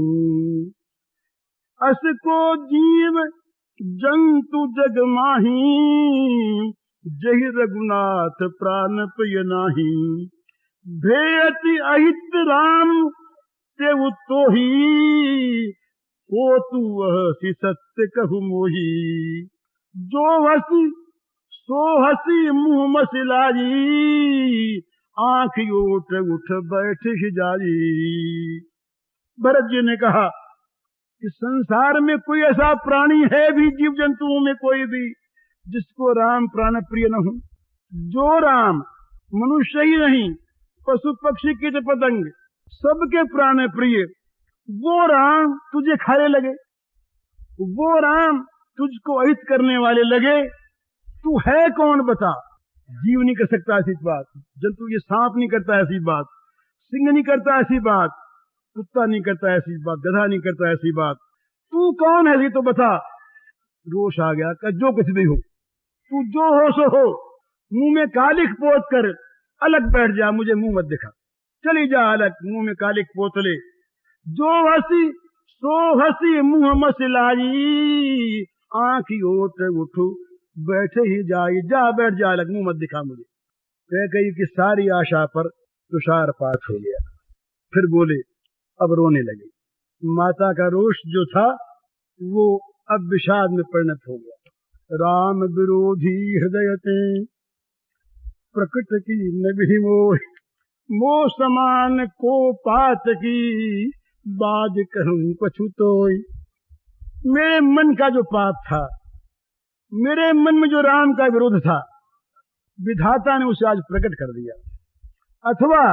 [SPEAKER 2] अस को जीव जंतु जग माही, जहि रघुनाथ प्राण प्रिय नाही। भेयति अहित राम ते उत्तोही, को तू हसी सत्य कहु मोही। जो हसी सो हसी मुंह मसिलाई, आंख ओट उठ बैठ ही जाई। भरत जी ने कहा कि संसार में कोई ऐसा प्राणी है भी, जीव जंतुओं में कोई भी, जिसको राम प्राण प्रिय न हो। जो राम मनुष्य ही नहीं, पशु पक्षी कीट पतंग सबके प्राण प्रिय, वो राम तुझे खाने लगे, वो राम तुझको अहित करने वाले लगे, तू है कौन बता। जीव नहीं कर सकता ऐसी बात, जंतु ये सांप नहीं करता ऐसी बात, सिंह नहीं करता ऐसी बात, कुत्ता नहीं करता ऐसी बात, गधा नहीं करता ऐसी बात। तू कौन है ये तो बता। रोष आ गया कि जो कुछ भी हो, तू जो हो सो हो, मुंह में कालिक पोत कर अलग बैठ जा, मुझे मुंह मत दिखा, चली जा अलग, मुंह में कालिक पोत ले। जो हसी सो हसी मुंह मसलाई, आंखी ओट उठू बैठे ही जाई। जा बैठ जा अलग, मुंह मत दिखा मुझे। कैकेयी की सारी आशा पर तुषारपात हो गया। फिर बोले, अब रोने लगे। माता का रोष जो था वो अब विषाद में परिणत हो गया। राम विरोधी हृदय ते प्रकृत की नभी मोह, मोह समान को पात की, बाज कहूं पछुतोई। मेरे मन का जो पाप था, मेरे मन में जो राम का विरोध था, विधाता ने उसे आज प्रकट कर दिया। अथवा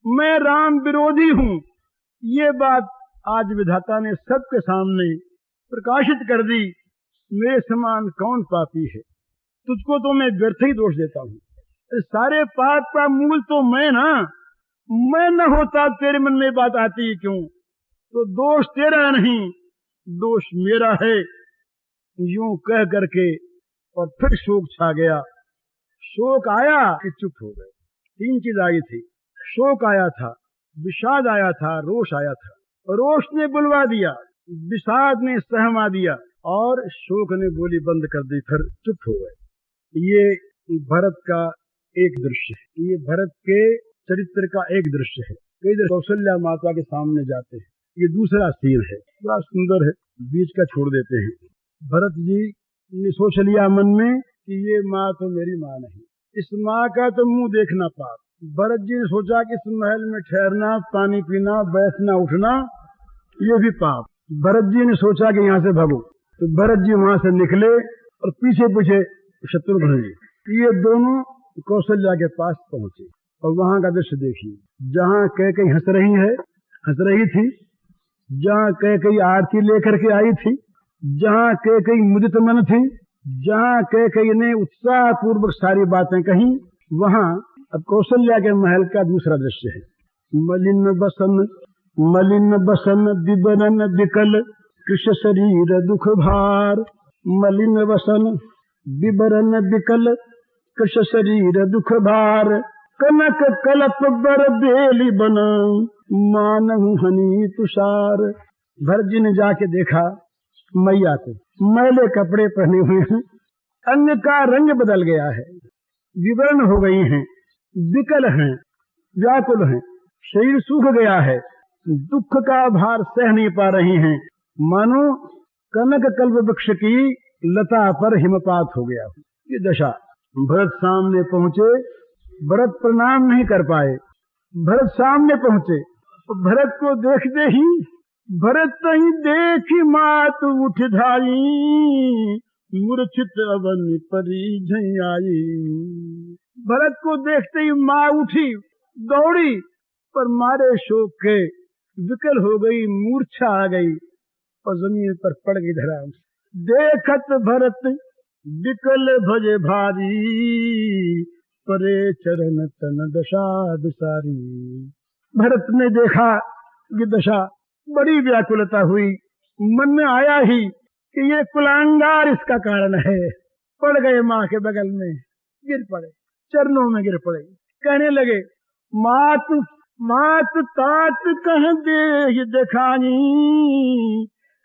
[SPEAKER 2] मैं राम विरोधी हूं, ये बात आज विधाता ने सबके सामने प्रकाशित कर दी। मेरे समान कौन पापी है, तुझको तो मैं व्यर्थ ही दोष देता हूं। सारे पाप का मूल तो मैं ना, मैं न होता तेरे मन में बात आती क्यों। तो दोष तेरा नहीं, दोष मेरा है। यूं कह करके और फिर शोक छा गया। शोक आया कि चुप हो गए। तीन चीज आई थी, शोक आया था, विषाद आया था, रोष आया था। रोष ने बुलवा दिया, विषाद ने सहमा दिया और शोक ने बोली बंद कर दी, फिर चुप हो गए। ये भरत का एक दृश्य है, ये भरत के चरित्र का एक दृश्य है। कई दृश्य कौशल्या माता के सामने जाते हैं। ये दूसरा सीन है, बड़ा सुंदर है, बीच का छोड़ देते हैं। भरत जी ने सोच लिया मन में कि ये माँ तो मेरी माँ नहीं, इस माँ का तो मुंह देखना पाप, भरत जी ने सोचा कि इस महल में ठहरना, पानी पीना, बैठना, उठना ये भी पाप। भरत जी ने सोचा कि यहाँ से भागो, तो भरत जी वहां से निकले और पीछे पीछे शत्रुघ्न जी, ये दोनों कौशल्या के पास पहुंचे और वहां का दृश्य देखिए, जहाँ कैकेयी हंस रही थी, जहाँ कैकेयी आरती लेकर के आई थी, जहाँ कैकेयी मुदित मन थी, जहाँ कैकेयी ने उत्साह पूर्वक सारी बातें कही, वहां अब कौशल्या के महल का दूसरा दृश्य है। मलिन बसन विबरन विकल कृष शरीर दुख भार। मलिन वसन विबरन विकल कृष शरीर दुख भार। कनक कलप बर बेली बन मानहु हनी तुषार। भरत जी ने जाके देखा मैया को, मैले कपड़े पहने हुए हैं, अंग का रंग बदल गया है, विवर्ण हो गई हैं, विकल हैं, व्याकुल हैं, शरीर सूख गया है, दुख का भार सह नहीं पा रही हैं, मानो कनक कल्प वृक्ष की लता पर हिमपात हो गया। ये दशा। भरत सामने पहुंचे, भरत प्रणाम नहीं कर पाए। भरत सामने पहुंचे, भरत को देखते ही भरत ही देखी मात उठ धाई, मूर्छित अवन परी झई। भरत को देखते ही माँ उठी, दौड़ी, पर मारे शोक के विकल हो गई, मूर्छा आ गई और जमीन पर पड़ गई धराम। देखत भरत विकल भजे भारी, परे चरण तन दशा दुसारी। भरत ने देखा ये दशा, बड़ी व्याकुलता हुई, मन में आया ही कि ये कुलांगार इसका कारण है। पड़ गए माँ के बगल में, गिर पड़े, चरणों में गिर पड़े, कहने लगे मात तात कह दे देखानी,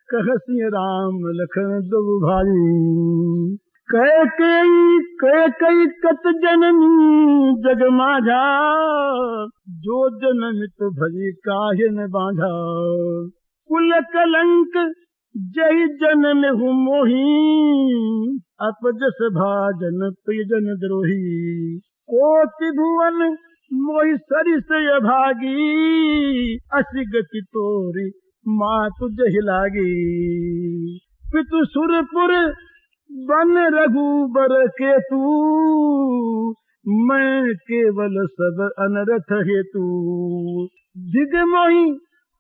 [SPEAKER 2] कह सिंह राम लखन दो भाई। कैकेयी कत जननी जग माझा, जो जनमित भजी काहे न बांझा। कुल कलंक जय जनम हूँ मोही, अपजस भाजन प्रियजन द्रोही। कोटि भुवन मोहि सरिस अभागी, असि गति तोरी मातु जहि लागी। पितु सुरपुर बन रघुबर केतु, मैं केवल सब अनरथ हेतु। दिग मोहि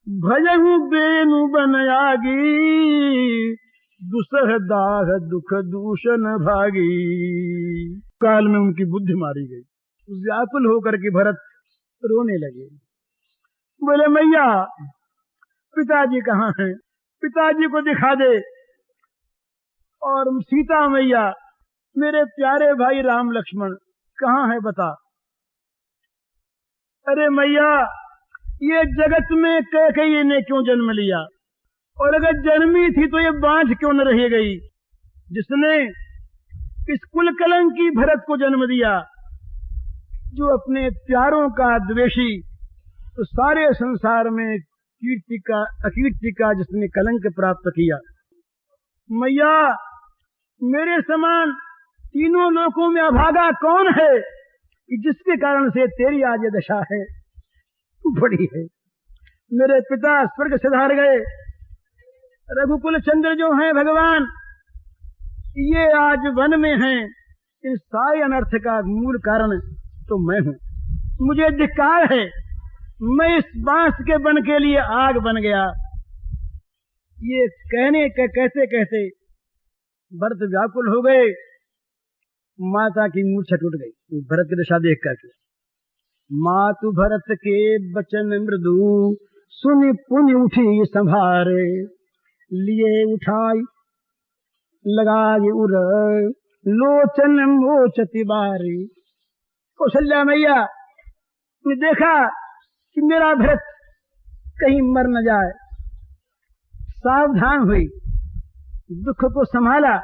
[SPEAKER 2] भजहु बेनु बन आगी, दुसह दाह दुख दूषण भागी। काल में उनकी बुद्धि मारी गई, व्याकुल होकर के भरत रोने लगे। बोले मैया पिताजी कहाँ हैं, पिताजी को दिखा दे। और सीता मैया, मेरे प्यारे भाई राम लक्ष्मण कहाँ है बता। अरे मैया, ये जगत में कैकेयी ने क्यों जन्म लिया, और अगर जन्मी थी तो ये बांझ क्यों न रह गई, जिसने इस कुल कलंकी भरत को जन्म दिया, जो अपने प्यारों का द्वेषी, तो सारे संसार में कीर्ति का अकीर्ति का जिसने कलंक प्राप्त किया। मैया, मेरे समान तीनों लोकों में अभागा कौन है कि जिसके कारण से तेरी आज ये दशा है। तू बड़ी है। मेरे पिता स्वर्ग सिधार गए, रघुकुल चंद्र जो हैं भगवान, ये आज वन में हैं। इन सारे अनर्थ का मूल कारण तो मैं हूँ। मुझे धिक्कार है, मैं इस बांस के बन के लिए आग बन गया। ये कहते कहते भरत व्याकुल हो गए। माता की मूर्छा टूट गई भरत की दशा देख करके। मातु भरत के बचन मृदु, सुनि पुनि उठी संभारे। लिए उठाई लगाई उर, लोचन मोचति बारी। कौशल्या मैया ने देखा कि मेरा भरत कहीं मर न जाए, सावधान हुई, दुख को संभाला।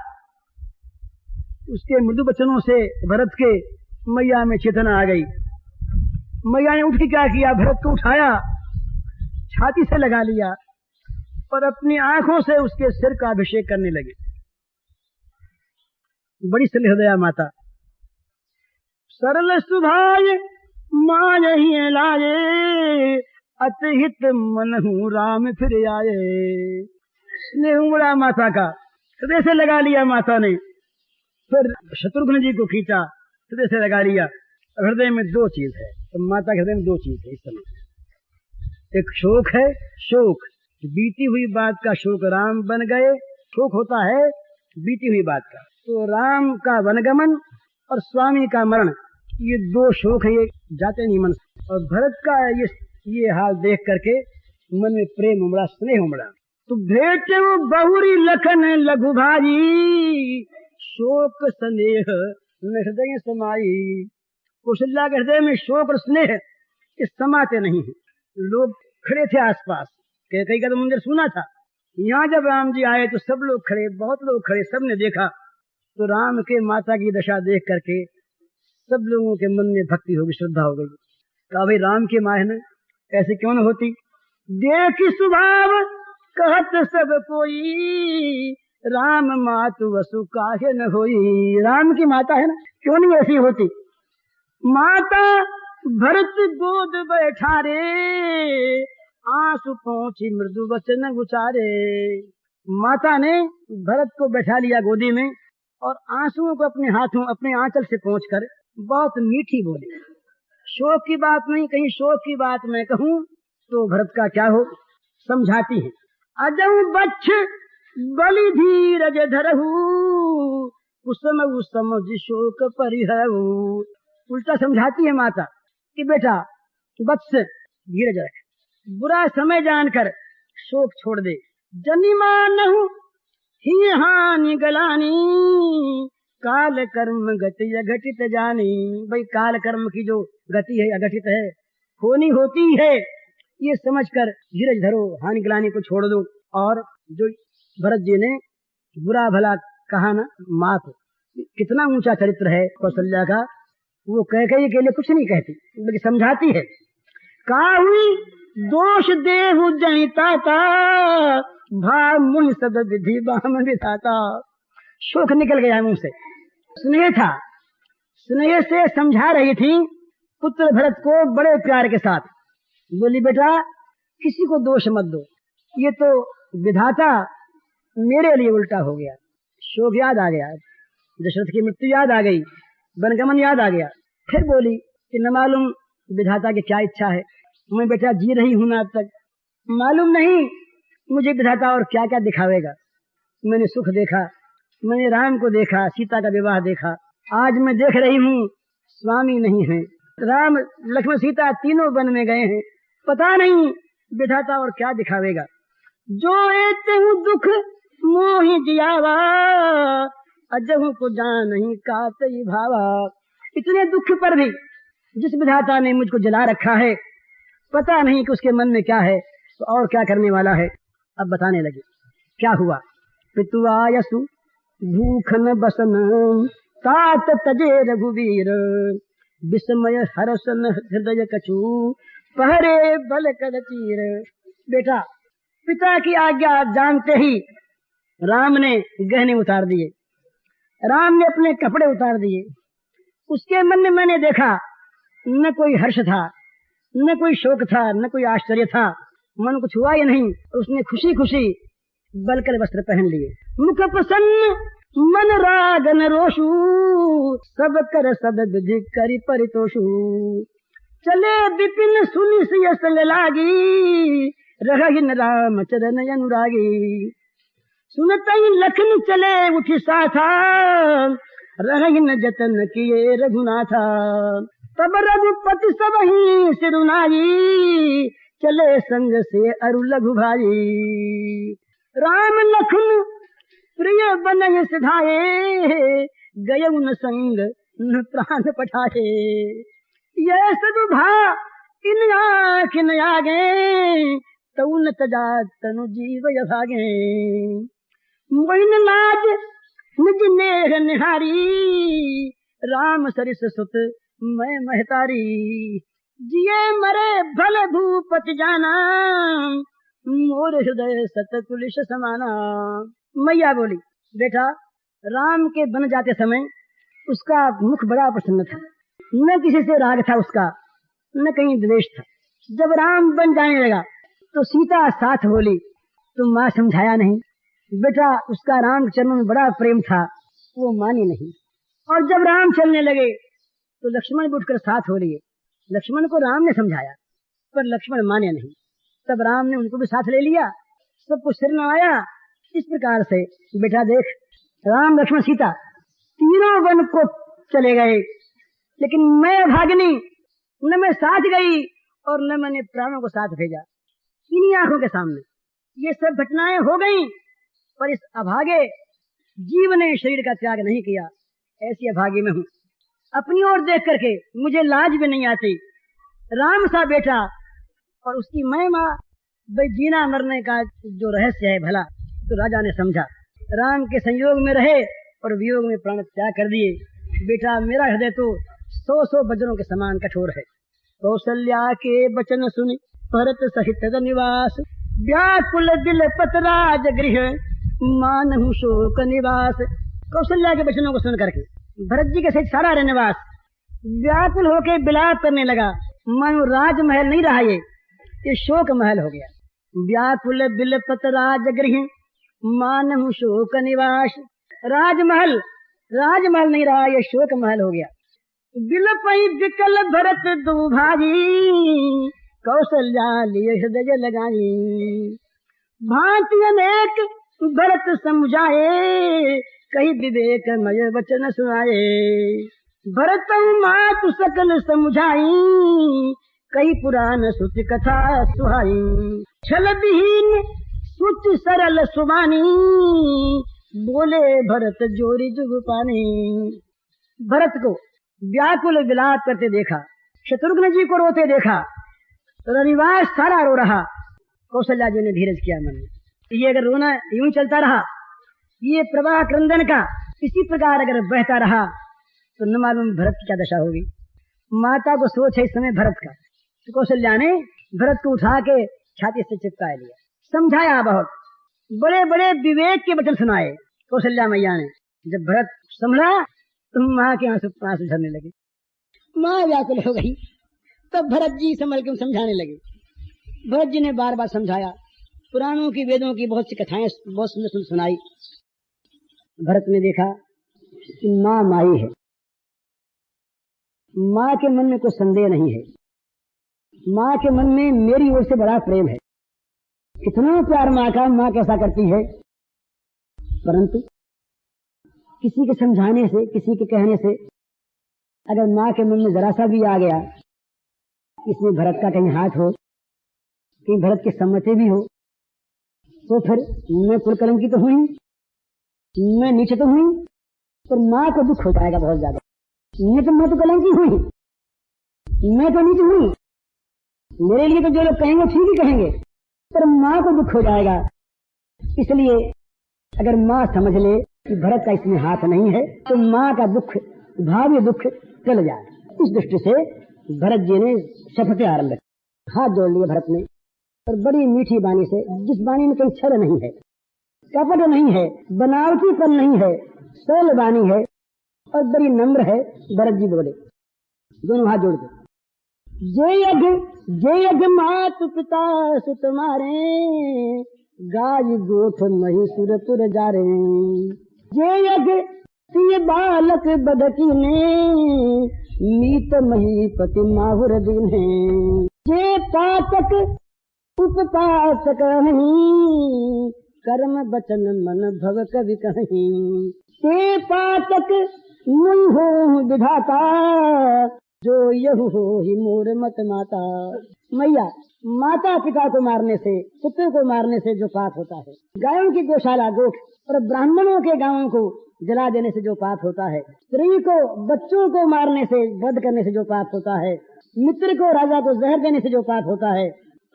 [SPEAKER 2] उसके मृदु वचनों से भरत के मैया में चेतना आ गई। मैया ने उठ के क्या किया, भरत को उठाया, छाती से लगा लिया और अपनी आंखों से उसके सिर का अभिषेक करने लगे। बड़ी सलहदया माता। सरल सुभाय माँ यही लागे अतहित मनहु राम फिर आए। स्नेह उमड़ा माता का, हृदय से लगा लिया माता ने। फिर शत्रुघ्न जी को खींचा, हृदय से लगा लिया। हृदय में दो चीज है, तो माता के हृदय में दो चीज है इस समय। एक शोक है, शोक बीती हुई बात का शोक, राम बन गए। शोक होता है बीती हुई बात का। तो राम का वनगमन और स्वामी का मरण, ये दो शोक है, ये जाते नहीं मन से। और भरत का ये हाल देख करके मन में प्रेम उमड़ा, स्नेह उमड़ा। तो भेट वो बहुरी लखन लघु भाई, शोक स्नेह हृदय समाई। कौशल्या के हृदय में शोक और स्नेह इस समाते नहीं है। लोग खड़े थे आसपास, कई का तो मंदिर सुना था। यहाँ जब राम जी आए तो सब लोग खड़े, बहुत लोग खड़े, सबने देखा। तो राम के माता की दशा देख करके सब लोगों के मन में भक्ति हो गई, श्रद्धा हो गई। कहा भाई राम की माँ है ना, ऐसे क्यों न होती। देखी स्वभाव कहत सब कोई, राम मातु वसु काहे न होई। राम की माता है ना, क्यों नहीं ऐसी होती। माता भरत गोद बैठारे, आंसू पहुंची मृदु वचन उचारे। माता ने भरत को बैठा लिया गोदी में और आंसुओं को अपने हाथों, अपने आंचल से पहुंचकर बहुत मीठी बोली। शोक की बात नहीं, कहीं शोक की बात मैं कहूँ तो भरत का क्या हो, समझाती है। अजऊ बच्छ बलि धीरज धरहु, कुसम उसम शोक परिहरहु। उल्टा समझाती है माता कि बेटा वत्स धीरज रख, बुरा समय जानकर शोक छोड़ दे। जनिमा नहु ही हानि गलानी, काल कर्म गति अघटित जानी। भाई काल कर्म की जो गति है, अघटित है, होनी होती है, ये समझकर धीरज धरो, हानि गलानी को छोड़ दो। और जो भरत जी ने बुरा भला कहा ना माँ को, कितना ऊंचा चरित्र है कौशल्या का। वो कैकेयी के लिए कुछ नहीं कहती बल्कि समझाती है। काहुई दोष देहु जनिता था, भाव मुहि सद विधि बाम विधाता। शोक निकल गया मुंह से, स्नेह था, स्नेह से समझा रही थी पुत्र भरत को बड़े प्यार के साथ। बोली बेटा किसी को दोष मत दो, ये तो विधाता मेरे लिए उल्टा हो गया। शोक याद आ गया, दशरथ की मृत्यु याद आ गई, वनगमन याद आ गया। फिर बोली कि न मालूम विधाता की क्या इच्छा है, मैं बेटा जी रही हूं ना अब तक, मालूम नहीं मुझे विधाता और क्या क्या दिखावेगा। मैंने सुख देखा, मैंने राम को देखा, सीता का विवाह देखा, आज मैं देख रही हूँ स्वामी नहीं है, राम लक्ष्मण सीता तीनों वन में गए हैं, पता नहीं विधाता और क्या दिखावेगा। जो एते हूँ दुख मोहि जियावा, अजहू को जान नहीं कातई भावा। इतने दुख पर भी जिस विधाता ने मुझको जला रखा है, पता नहीं कि उसके मन में क्या है तो और क्या करने वाला है। अब बताने लगे क्या हुआ। पितुआयसु भूखन बसन, तात तजे रघुवीर, विस्मय हरसन हृदय कछु, पहरे बल कर चीर। बेटा पिता की आज्ञा जानते ही राम ने गहने उतार दिए, राम ने अपने कपड़े उतार दिए। उसके मन में मैंने देखा न कोई हर्ष था, न कोई शोक था, न कोई आश्चर्य था, मन कुछ हुआ ही नहीं। उसने खुशी खुशी बलकर वस्त्र पहन लिए। मुख प्रसन्न मन रागन रोषु, सब कर सब विधि करि परितोषु। चले विपिन सुनि सिय संग लागी, रहहि राम चरण अनुरागी। सुनतई लखन चले उठी साथा, रहहि जतन किए रघुनाथा। तब रघुपति सब ही सिरुनाई, चले संग से अरु लघु भाई। राम लखन प्रिय बनहि सिधाए, गय उन संग न प्राण पठाए। ये सदु भा इन आँखिन आगे, तउन तजा तनु जीव भागे। मोइन लाज निज नेह निहारी, राम सरिस सुत मैं महतारी। जिये मरे भल भूपति जाना, मोर हृदय सत तुलिश समाना। मैया बोली बेटा राम के बन जाते समय उसका मुख बड़ा प्रसन्न था, न किसी से राग था उसका,
[SPEAKER 1] न कहीं द्वेष था। जब राम बन जाने लगा तो सीता साथ बोली तो माँ समझाया नहीं। बेटा उसका राम के चरणों में बड़ा प्रेम था, वो मानी नहीं। और जब राम चलने लगे तो लक्ष्मण भी उठकर साथ हो लिए। लक्ष्मण को राम ने समझाया पर लक्ष्मण माने नहीं। तब राम ने उनको भी साथ ले लिया, सबको सिर नवाया। इस प्रकार से बेटा देख, राम लक्ष्मण सीता तीनों वन को चले गए, लेकिन मैं भागनी, न मैं साथ गई और न मैंने प्राणों को साथ भेजा। इन्हीं आंखों के सामने ये सब घटनाएं हो गई, पर इस अभागे जीव ने शरीर का त्याग नहीं किया। ऐसी अभागी में हूँ। अपनी ओर देख करके मुझे लाज भी नहीं आती। राम सा बेटा और उसकी मैं माँ, भाई जीना मरने का जो रहस्य है भला तो राजा ने समझा। राम के संयोग में रहे और वियोग में प्राण त्याग कर दिए। बेटा मेरा हृदय तो 100 वज्रों के समान कठोर है। कौशल्या के वचन सुनि भरत सहित निवास, व्याकुल दिल पतराज गृह मानहु शोक निवास। कौशल्या के वचनों को सुन करके भरत जी के सहित सारा निवास व्याकुल होके विलाप करने लगा। मानो राजमहल नहीं रहा, ये शोक महल हो गया। व्याकुल बिलपत राज गृह मानहु शोक निवास। राजमहल नहीं रहा, ये शोक महल हो गया। बिलपई विकल भरत दो भाई, कौशल्या लिए हृदय लगाई। भांति अनेक भरत समझाए, कही विवेकमय वचन सुनाए। भरत मातु सकल समझाई, कई पुराण सुच कथा सुहाई। छल विहीन सुच सरल सुबानी, बोले भरत जोरी जुग पानी। भरत को व्याकुल विलाप करते देखा, शत्रुघ्न जी को रोते देखा, रविवास सारा रो रहा। कौशल्या जी ने धीरज किया मन में, ये अगर रोना यूं चलता रहा, ये प्रवाह क्रंदन का इसी प्रकार अगर बहता रहा तो न मालूम भरत की क्या दशा होगी। माता को सोच है इस समय भरत का। तो कौशल्या ने भरत को उठा के छाती से चिपका लिया, समझाया बहुत, बड़े बड़े विवेक के वचन सुनाए कौशल्या मैया ने। जब भरत संभला तो माँ के आंसू झरने लगे। माँ व्याकुल हो गई। तब भरत जी संभल के समझाने लगे। भरत जी ने बार बार समझाया, पुराणों की वेदों की बहुत सी कथाएं बहुत सुंदर सुनाई। भरत ने देखा कि माँ माई है, माँ के मन में कोई संदेह नहीं है, माँ के मन में मेरी ओर से बड़ा प्रेम है। कितना प्यार माँ का, माँ कैसा करती है। परंतु किसी के समझाने से, किसी के कहने से अगर माँ के मन में जरा सा भी आ गया इसमें भरत का कहीं हाथ हो, कहीं भरत की सम्मति भी हो, तो फिर मैं कुलकलंकी तो हुई, मैं नीचे तो हुई, पर माँ को दुख हो जाएगा बहुत ज्यादा। मैं तो कलंकी हुई, मैं तो नीचे हुई, मेरे लिए तो जो लोग कहेंगे ठीक ही कहेंगे, पर माँ को दुख हो जाएगा। इसलिए अगर माँ समझ ले कि भरत का इसमें हाथ नहीं है तो माँ का दुख, भावी दुख चल जाए। इस दृष्टि से भरत जी ने शपथ आरंभ की। हाथ जोड़ लिए भरत ने और बड़ी मीठी वाणी से, जिस वाणी में कोई छल नहीं है, कपट नहीं है, बनावटीपन नहीं है, सरल वाणी है और बड़ी नम्र है। भरत जी बोले दोनों हाथ जोड़ के, जय यज्ञ मातु पिता सुत मारे, गाय गोठ मही सुरपुर जारे। जय यज्ञ तिय बालक बदकी ने, मीत मही पति माहुर दीने। जे पातक उपपातक नहीं, कर्म बचन मन भव कवि कहीं। ते पातक मुई हो विधाता, जो यहु हो ही मोर मत माता। मैया, माता पिता को मारने से, पुत्र को मारने से जो पाप होता है, गायों की गौशाला गोठ और ब्राह्मणों के गांवों को जला देने से जो पाप होता है, स्त्री को बच्चों को मारने से, वध करने से जो पाप होता है, मित्र को राजा को जहर देने से जो पाप होता है,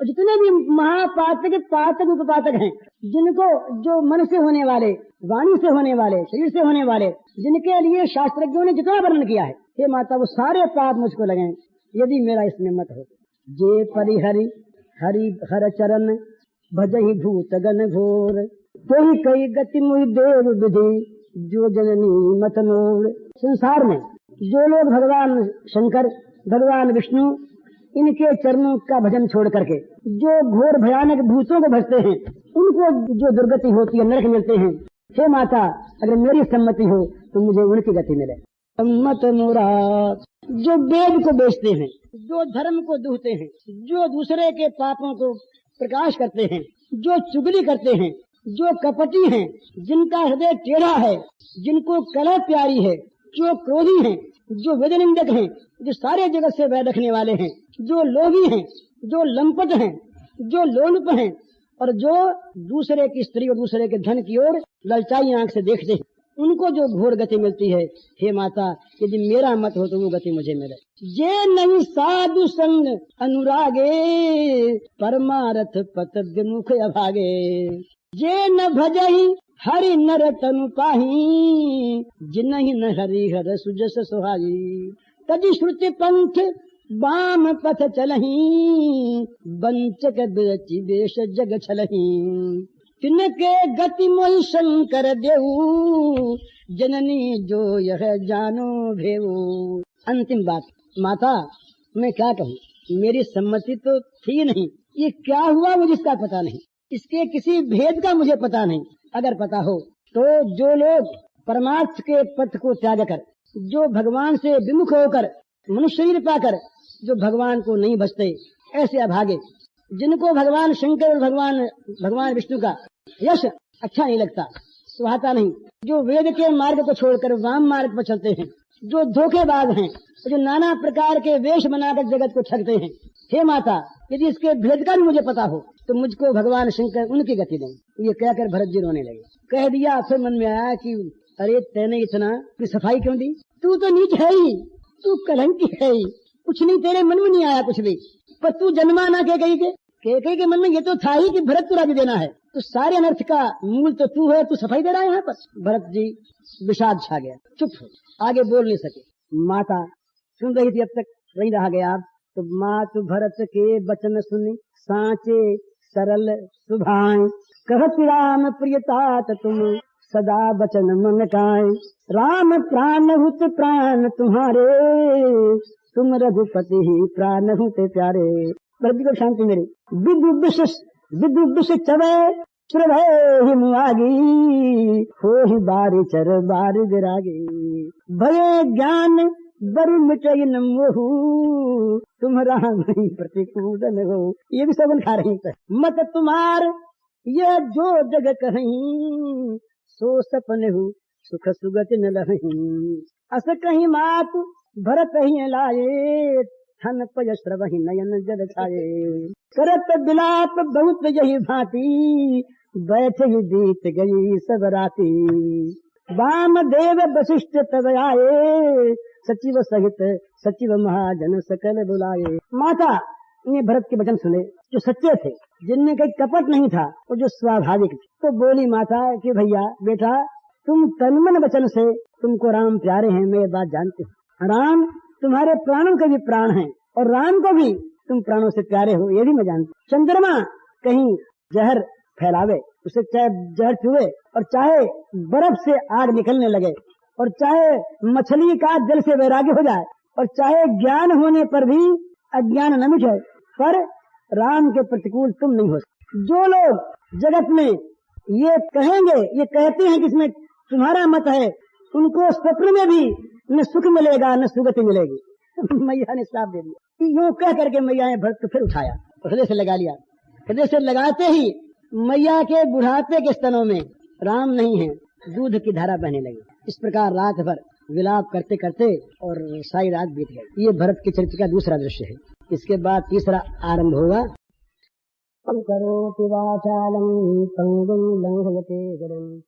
[SPEAKER 1] और जितने भी महापातक पातक उपपातक हैं, जिनको जो मन से होने वाले, वाणी से होने वाले, शरीर से होने वाले, जिनके लिए शास्त्रज्ञों ने जितना वर्णन किया है, हे माता वो सारे पाप मुझको लगे यदि मेरा इसमें मत हो। जे परिहरि हरि हर चरण, भजहि भूत गण घोर। तो ही कई गति मुई देव विधि, जो जननी मत मोर। संसार में जो लोग भगवान शंकर, भगवान विष्णु इनके चरणों का भजन छोड़ करके जो घोर भयानक भूतों को भजते हैं उनको जो दुर्गति होती है, नरक मिलते हैं, हे माता अगर मेरी सम्मति हो तो मुझे उनकी गति मिले। सम्मत मुराद जो वेद को बेचते हैं, जो धर्म को दूहते हैं, जो दूसरे के पापों को प्रकाश करते हैं, जो चुगली करते हैं, जो कपटी हैं, जिनका हृदय टेढ़ा है, जिनको कलह प्यारी है, जो क्रोधी हैं, जो वेद निंदक हैं, जो सारे जगत से वैर रखने वाले हैं, जो लोभी हैं, जो लंपट हैं, जो लोलुप हैं और जो दूसरे की स्त्री और दूसरे के धन की ओर ललचाई आंख से देखते हैं, उनको जो घोर गति मिलती है, हे माता यदि मेरा मत हो तो वो गति मुझे मिले। जे नहीं साधु संग अनुरागे परमारथ पथ विमुख अभागे, जे न भजहि हरि नर तनु पाही, जिनहि न हरि हर सुजस सुहाई। तदि श्रुति पंथ बाम पथ चलही, बंचक बेचि बेश जग छलही। तिनके गति मोहि शंकर देऊ, जननी जो यह जानो भेऊ। अंतिम बात, माता मैं क्या कहूँ, मेरी सम्मति तो थी नहीं, ये क्या हुआ मुझे इसका पता नहीं, इसके किसी भेद का मुझे पता नहीं। अगर पता हो तो जो लोग परमार्थ के पथ को त्याग कर, जो भगवान से विमुख होकर मनुष्य शरीर पाकर जो भगवान को नहीं भजते, ऐसे अभागे जिनको भगवान शंकर और भगवान विष्णु का यश अच्छा नहीं लगता, सुहाता नहीं, जो वेद के मार्ग को छोड़कर वाम मार्ग पर चलते हैं, जो धोखेबाज हैं, जो नाना प्रकार के वेश बनाकर जगत को ठगते हैं, हे माता यदि इसके भेद का भी मुझे पता हो तो मुझको भगवान शंकर उनकी गति दें। ये कहकर भरत जी रोने लगे। कह दिया, फिर मन में आया कि अरे तेने इतना सफाई क्यों दी, तू तो नीच है ही, तू कलंकी है ही, कुछ नहीं तेरे मन में नहीं आया कुछ भी, पर तू जन्मा ना कह के मन में ये तो था ही कि भरत को राज्य देना है, तो सारे अनर्थ का मूल तो तू है, तू सफाई दे रहा है यहाँ पर। भरत जी विषाद छा गया, चुप हो, आगे बोल नहीं सके। माता सुन रही थी, अब तक नहीं रहा गया। तो मात भरत के वचन सुनी सांचे सरल सुभाए, कहत राम प्रियतात तुम सदा वचन मन काए। राम प्राण हुत प्राण तुम्हारे, तुम रघुपति ही प्राण हुते प्यारे। भरत जी को शांति मेरी। विदु विष चवे श्रभे ही मुआगी, हो ही बारी चर बारी विरागी। भये ज्ञान बरु मिटई न मोहू, तुम राम ही प्रतिकूल हो। ये भी सबन खा रही है। मत तुम्हार ये जो जग कहीं, सो सपन हो सुख सुगति न लहीं। अस कहीं मात भरत ही लाए, थन पय श्रवहि नयन जल छाए। करत बिलाप बहुत यही भांति, बैठ ही बीत गई सब राती। वाम देव वशिष्ठ तब आए, सचिव सहित सचिव महाजन सकल बुलाए। माता ने भरत के वचन सुने जो सच्चे थे, जिनमें कोई कपट नहीं था और जो स्वाभाविक थे। तो बोली माता कि भैया बेटा, तुम तनमन वचन से तुमको राम प्यारे हैं, मैं ये बात जानती हूँ। राम तुम्हारे प्राणों के भी प्राण हैं और राम को भी तुम प्राणों से प्यारे हो, ये भी मैं जानती हूँ। चंद्रमा कहीं जहर फैलावे, उसे चाहे जहर छुए और चाहे बर्फ से आग निकलने लगे और चाहे मछली का जल से वैराग्य हो जाए और चाहे ज्ञान होने पर भी अज्ञान न मिटे, पर राम के प्रतिकूल तुम नहीं हो सकते। जो लोग जगत में ये कहेंगे, ये कहते हैं कि इसमें तुम्हारा मत है, उनको स्वप्न में भी न सुख मिलेगा न सुगति मिलेगी। मैया ने श्राप दे दिया। यूं कह करके मैया ने भरत को फिर उठाया, हृदय से लगा लिया। हृदय से लगाते ही मैया के बुढ़ापे के स्तनों में राम नहीं है, दूध की धारा बहने लगी। इस प्रकार रात भर विलाप करते करते और सारी रात बीत गई। ये भरत के चरित्र का दूसरा दृश्य है। इसके बाद तीसरा आरंभ होगा। करोति वाचालं पंगुं लंघयते गिरिं